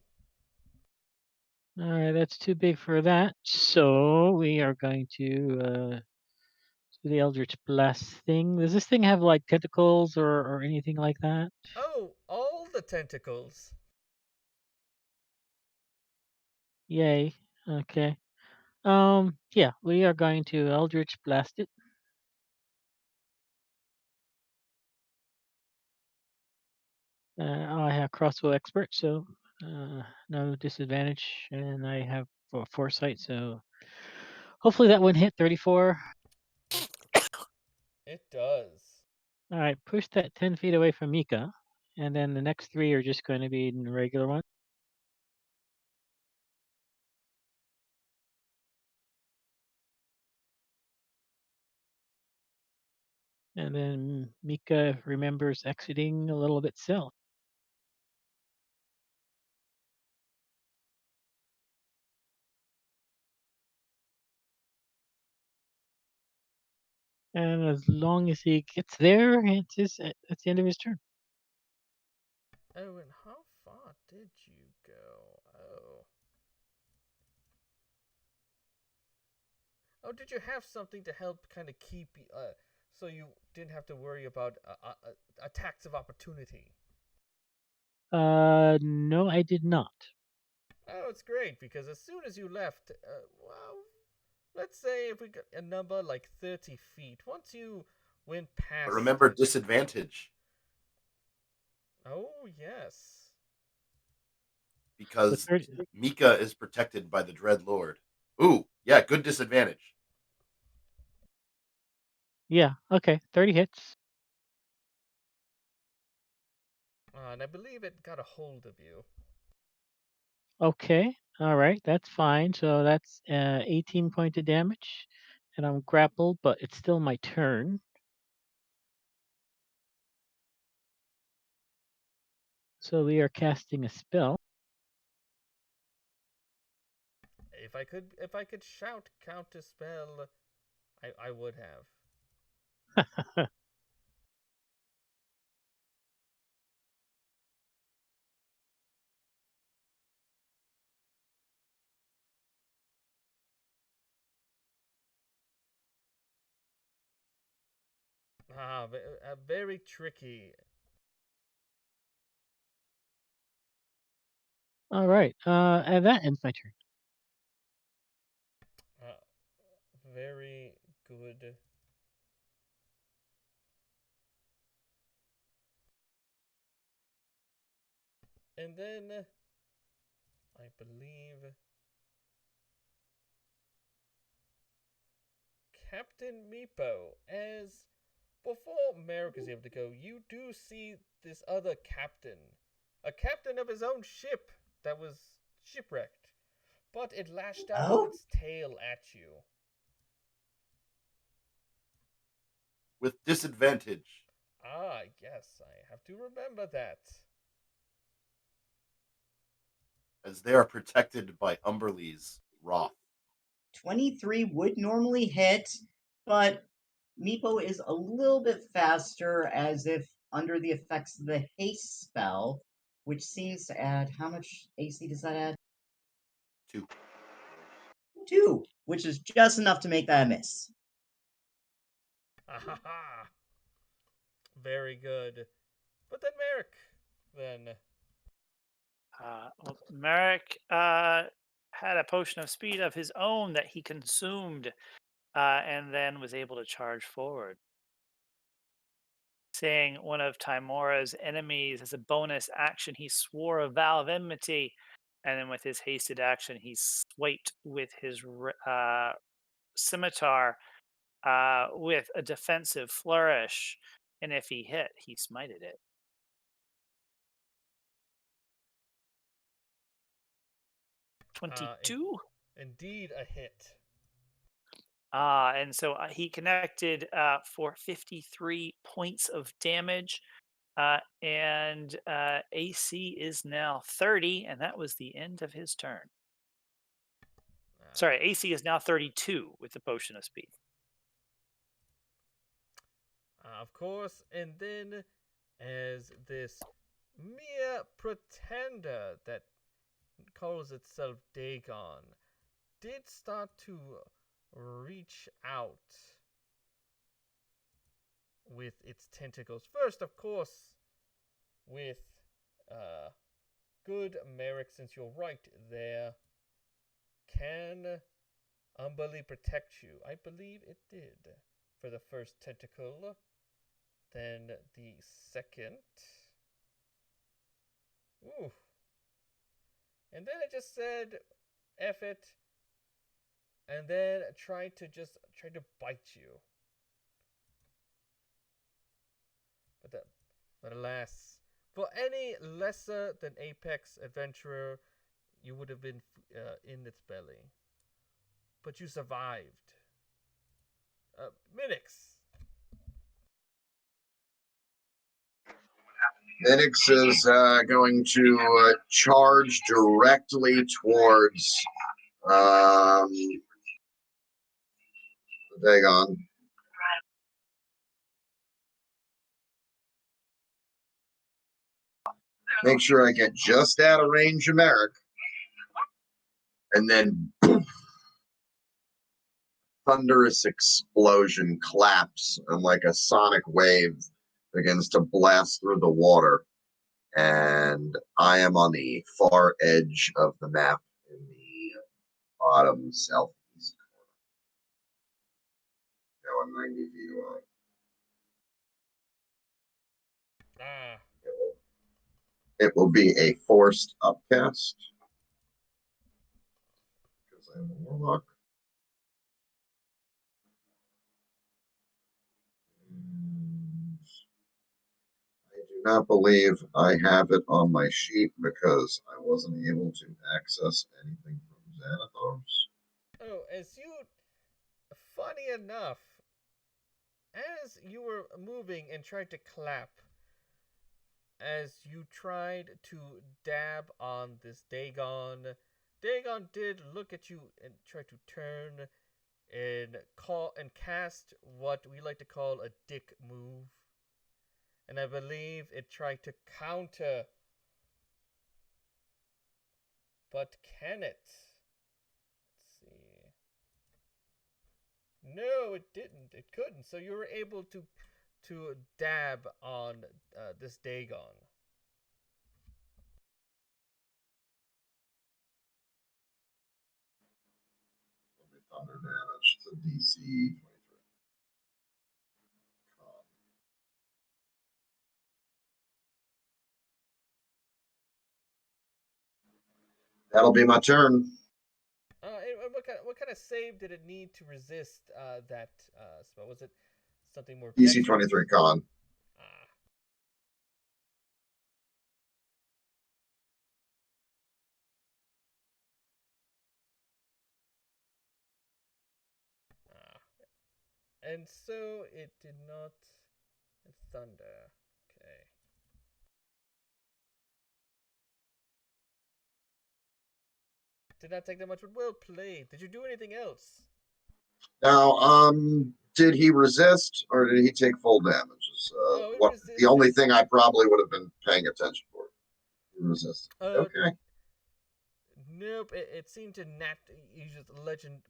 All right, that's too big for that. So we are going to do the Eldritch Blast thing. Does this thing have like tentacles or anything like that? Oh, all the tentacles. Yay. Okay. Yeah, we are going to Eldritch Blast it. I have crossbow expert, so no disadvantage, and I have foresight, so hopefully that one hit 34. It does. All right, push that 10 feet away from Mika, and then the next three are just going to be in the regular one. And then Mika remembers exiting a little bit south. And as long as he gets there, that's the end of his turn. Oh, and how far did you go? Oh. Oh, did you have something to help kind of keep so you didn't have to worry about attacks of opportunity? No, I did not. Oh, it's great because as soon as you left, well, let's say if we got a number like 30 feet, once you went But past. remember disadvantage Oh, yes. So because 30, Mika is protected by the Dread Lord. Ooh, yeah, good disadvantage. yeah, okay, 30 hits. And I believe it got a hold of you. Okay, all right, that's fine. So that's 18 points of damage, and I'm grappled, but it's still my turn. So we are casting a spell. If I could shout counter spell, I would have. Very tricky. All right, and that ends my turn. Uh, very good. And then I believe Captain Meepo, as before Merrick is able to go, you do see this other captain, a captain of his own ship that was shipwrecked, but it lashed out with Oh, its tail at you. With disadvantage. Ah, yes, I have to remember that. As they are protected by Umberlee's wrath. 23 would normally hit, but Meepo is a little bit faster as if under the effects of the haste spell, which seems to add how much AC does that add? 2. 2, which is just enough to make that a miss. Ha ha ha! Very good. But then Merrick, then. Well, Merrick had a potion of speed of his own that he consumed and then was able to charge forward. Seeing one of Timora's enemies as a bonus action, he swore a vow of enmity and then with his hasted action, he swiped with his scimitar with a defensive flourish, and if he hit, he smited it. Uh, 22. Indeed, a hit. And so he connected for 53 points of damage. And AC is now 30, and that was the end of his turn. Sorry, AC is now 32 with the potion of speed. Of course, and then as this mere pretender that calls itself Dagon did start to reach out with its tentacles. First, of course, with good Merrick, since you're right there, can Umberly protect you? I believe it did for the first tentacle. Then the second. Ooh. And then it just said, F it. And then tried to bite you. But alas, for any lesser than Apex adventurer, you would have been in its belly. But you survived. Minix. Minix is going to charge directly towards Dagon. Make sure I get just out of range of Merrick. And then boom, thunderous explosion claps, and like a sonic wave begins to blast through the water. And I am on the far edge of the map in the bottom southeast corner. Going 90 feet away. It will be a forced upcast because I am a warlock. I do not believe I have it on my sheet because I wasn't able to access anything from Xanathos. Oh, funny enough, as you were moving and tried to clap, as you tried to dab on this Dagon, Dagon did look at you and try to turn and cast what we like to call a dick move. And I believe it tried to counter. But can it? Let's see. No, it didn't. It couldn't. So you were able to dab on this Dagon. Thunder damage to DC 23. That'll be my turn. And what kind of save did it need to resist that spell? Was it something more? DC 23 con. And so it did not thunder. Okay. Did not take that much, but well played. Did you do anything else? Now, did he resist or did he take full damage? The only thing I probably would have been paying attention for. He resisted. Okay. Nope. It seemed to use its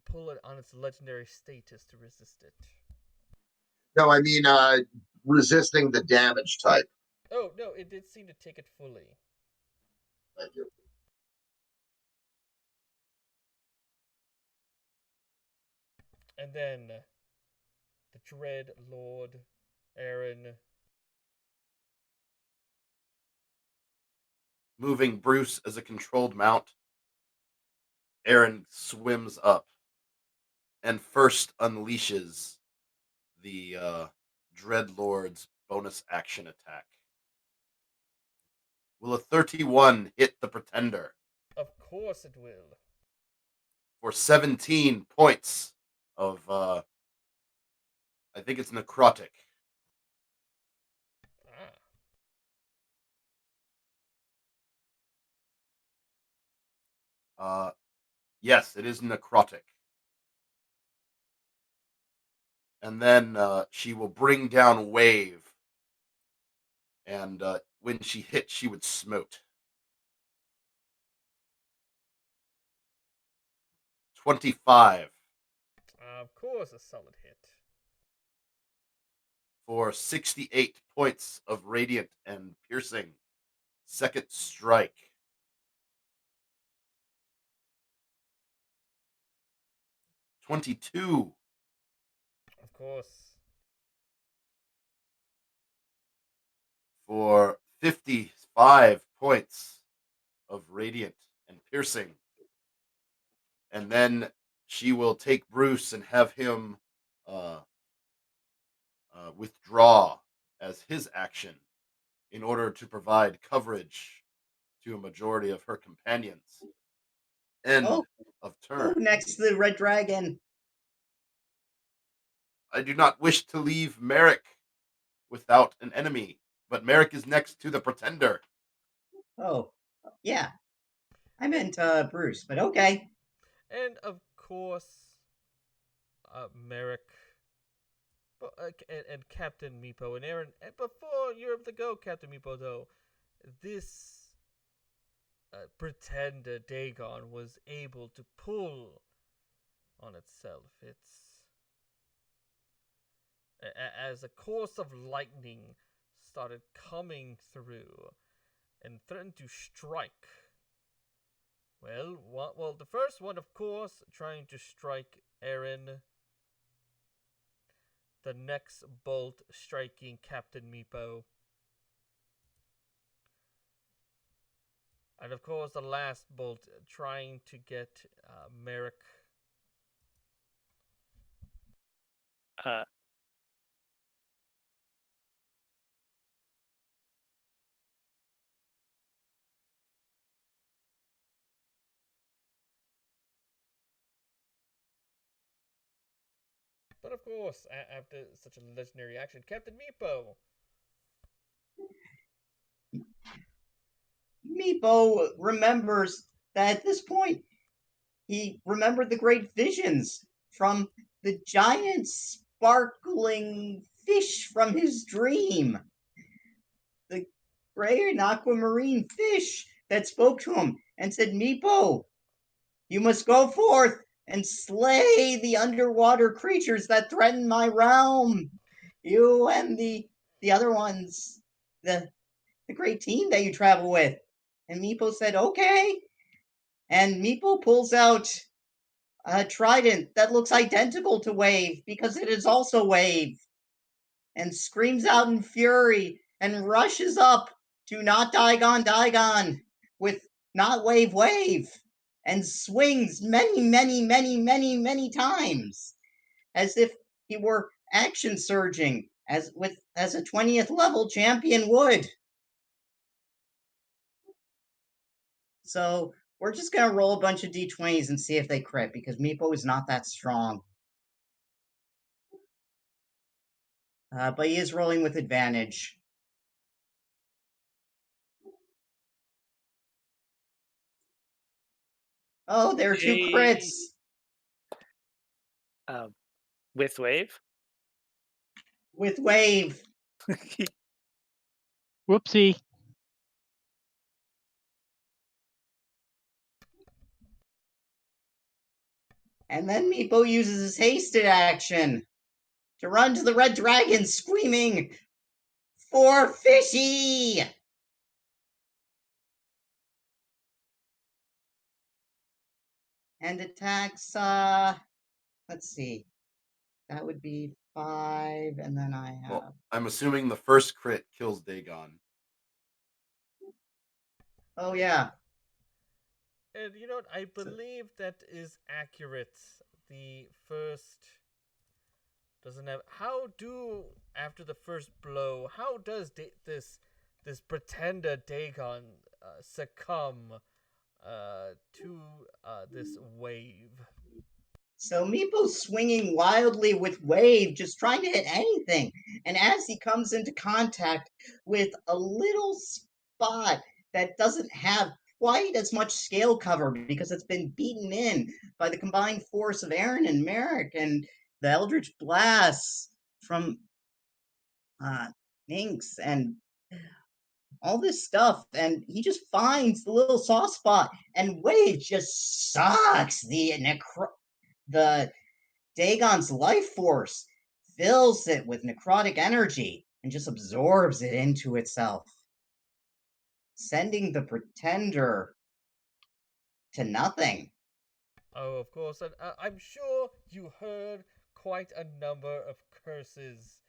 pull it on its legendary status to resist it. No, I mean resisting the damage type. Oh no, it did seem to take it fully. Thank you. And then the Dread Lord, Aaron. Moving Bruce as a controlled mount Aaron swims up and first unleashes the Dreadlord's bonus action attack. Will a 31 hit the Pretender? Of course it will. For 17 points of, I think it's necrotic. Yes, it is necrotic. And then she will bring down Wave. And when she hit, she would smote. 25 Of course, a solid hit. for 68 points of radiant and piercing. Second strike. 22 Of course. for 55 points of radiant and piercing. And then she will take Bruce and have him withdraw as his action in order to provide coverage to a majority of her companions. End Oh, of oh, turn. next to the red dragon. I do not wish to leave Merrick without an enemy, but Merrick is next to the Pretender. Oh, yeah. I meant Bruce, but okay. And of course, Merrick and Captain Meepo and Aaron. And before you're able to go, Captain Meepo, though, this pretender Dagon was able to pull on itself. As a course of lightning started coming through and threatened to strike. Well, the first one, of course, trying to strike Aaron. The next bolt striking Captain Meepo. And of course, the last bolt trying to get Merrick. Uh, But of course, after such a legendary action, Captain Meepo. Meepo remembers that at this point, he remembered the great visions from the giant sparkling fish from his dream. The gray and aquamarine fish that spoke to him and said, Meepo, you must go forth and slay the underwater creatures that threaten my realm. You and the other ones, the great team that you travel with. And Meepo said, okay. And Meepo pulls out a trident that looks identical to Wave because it is also Wave, and screams out in fury and rushes up to not Digon with not Wave, and swings many times as if he were action surging as a 20th level champion would. So we're just gonna roll a bunch of d20s and see if they crit because Meepo is not that strong. But he is rolling with advantage. Oh, there are two crits. With Wave. With Wave. Whoopsie. And then Meepo uses his hasted action to run to the red dragon, screaming, "For fishy!" And attacks, let's see. That would be 5, and then I have... Well, I'm assuming the first crit kills Dagon. Oh, yeah. And you know what? I believe that is accurate. The first doesn't have. How do after the first blow? How does this pretender Dagon succumb to this wave? So Meepo's swinging wildly with Wave, just trying to hit anything. And as he comes into contact with a little spot that doesn't have quite as much scale cover because it's been beaten in by the combined force of Aaron and Merrick and the Eldritch Blast from Inks and all this stuff, and he just finds the little soft spot, and Wave just sucks the Dagon's life force, fills it with necrotic energy, and just absorbs it into itself, sending the pretender to nothing. Oh, of course, and I'm sure you heard quite a number of curses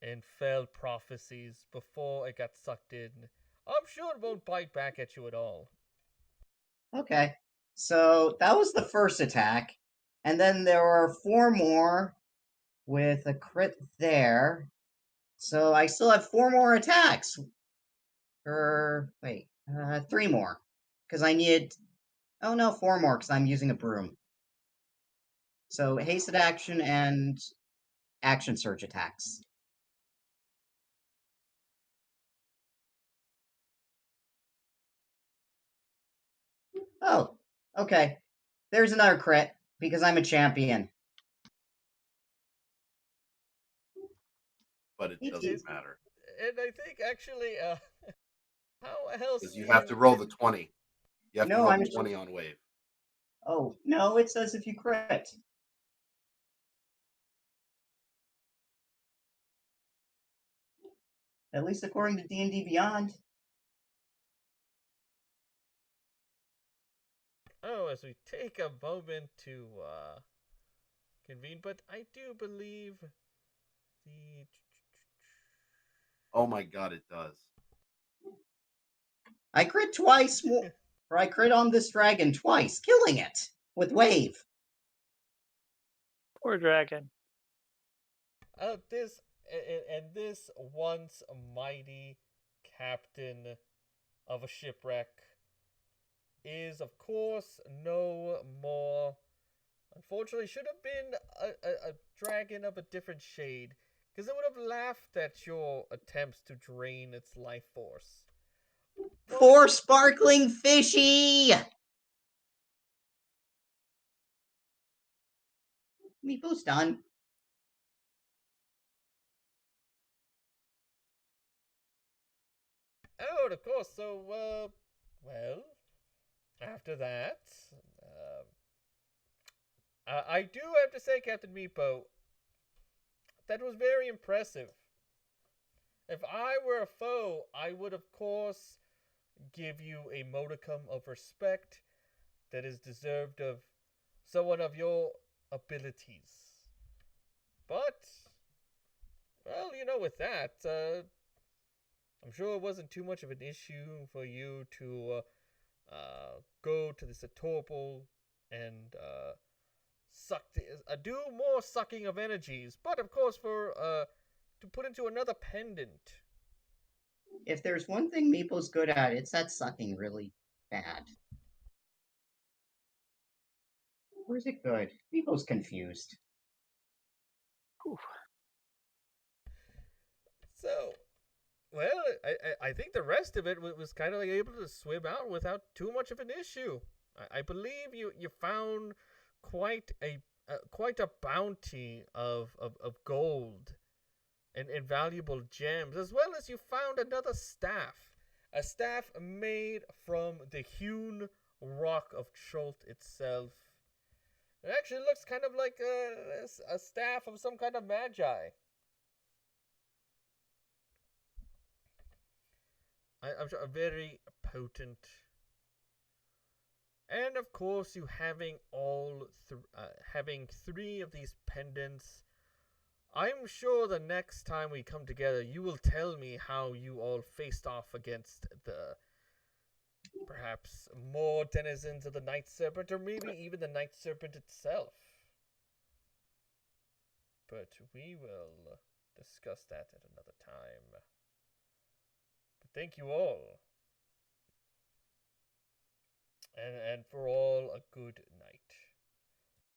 and failed prophecies before it got sucked in. I'm sure it won't bite back at you at all. Okay, so that was the first attack, and then there are 4 more with a crit there. So I still have 4 more attacks. Or wait, 3 more, because I needed. Oh no, 4 more because I'm using a broom. So hasted action and action surge attacks. Oh, okay. There's another crit because I'm a champion. But it doesn't matter And I think actually, how else? because you have to roll the 20. You have to No, roll I'm the 20 on Wave. Oh, no, it says if you crit. At least according to D&D Beyond. Oh, as we take a moment to convene, but I do believe the. Oh my god, it does. I crit twice more. Or I crit on this dragon twice, killing it with Wave. Poor dragon. This once mighty captain of a shipwreck is, of course, no more. Unfortunately, should have been a dragon of a different shade, because it would have laughed at your attempts to drain its life force. For sparkling fishy! Meepo's done. Oh, and of course, so, well, after that, I do have to say, Captain Meepo, that was very impressive. If I were a foe, I would, of course, give you a modicum of respect that is deserved of someone of your abilities. But, well, you know, with that, I'm sure it wasn't too much of an issue for you to go to this opal and do more sucking of energies. But of course, to put into another pendant. If there's one thing Meepo's good at, it's at sucking really bad. Or is it good? Meepo's confused. Whew. So, well, I think the rest of it was kind of like able to swim out without too much of an issue. I believe you found quite a bounty of gold and valuable gems, as well as you found another staff, a staff made from the hewn rock of Chult itself. It actually looks kind of like a staff of some kind of magi. I'm sure very potent. And of course, you having having 3 of these pendants. I'm sure the next time we come together, you will tell me how you all faced off against perhaps more denizens of the Night Serpent, or maybe even the Night Serpent itself. But we will discuss that at another time. But thank you all. And for all, a good night.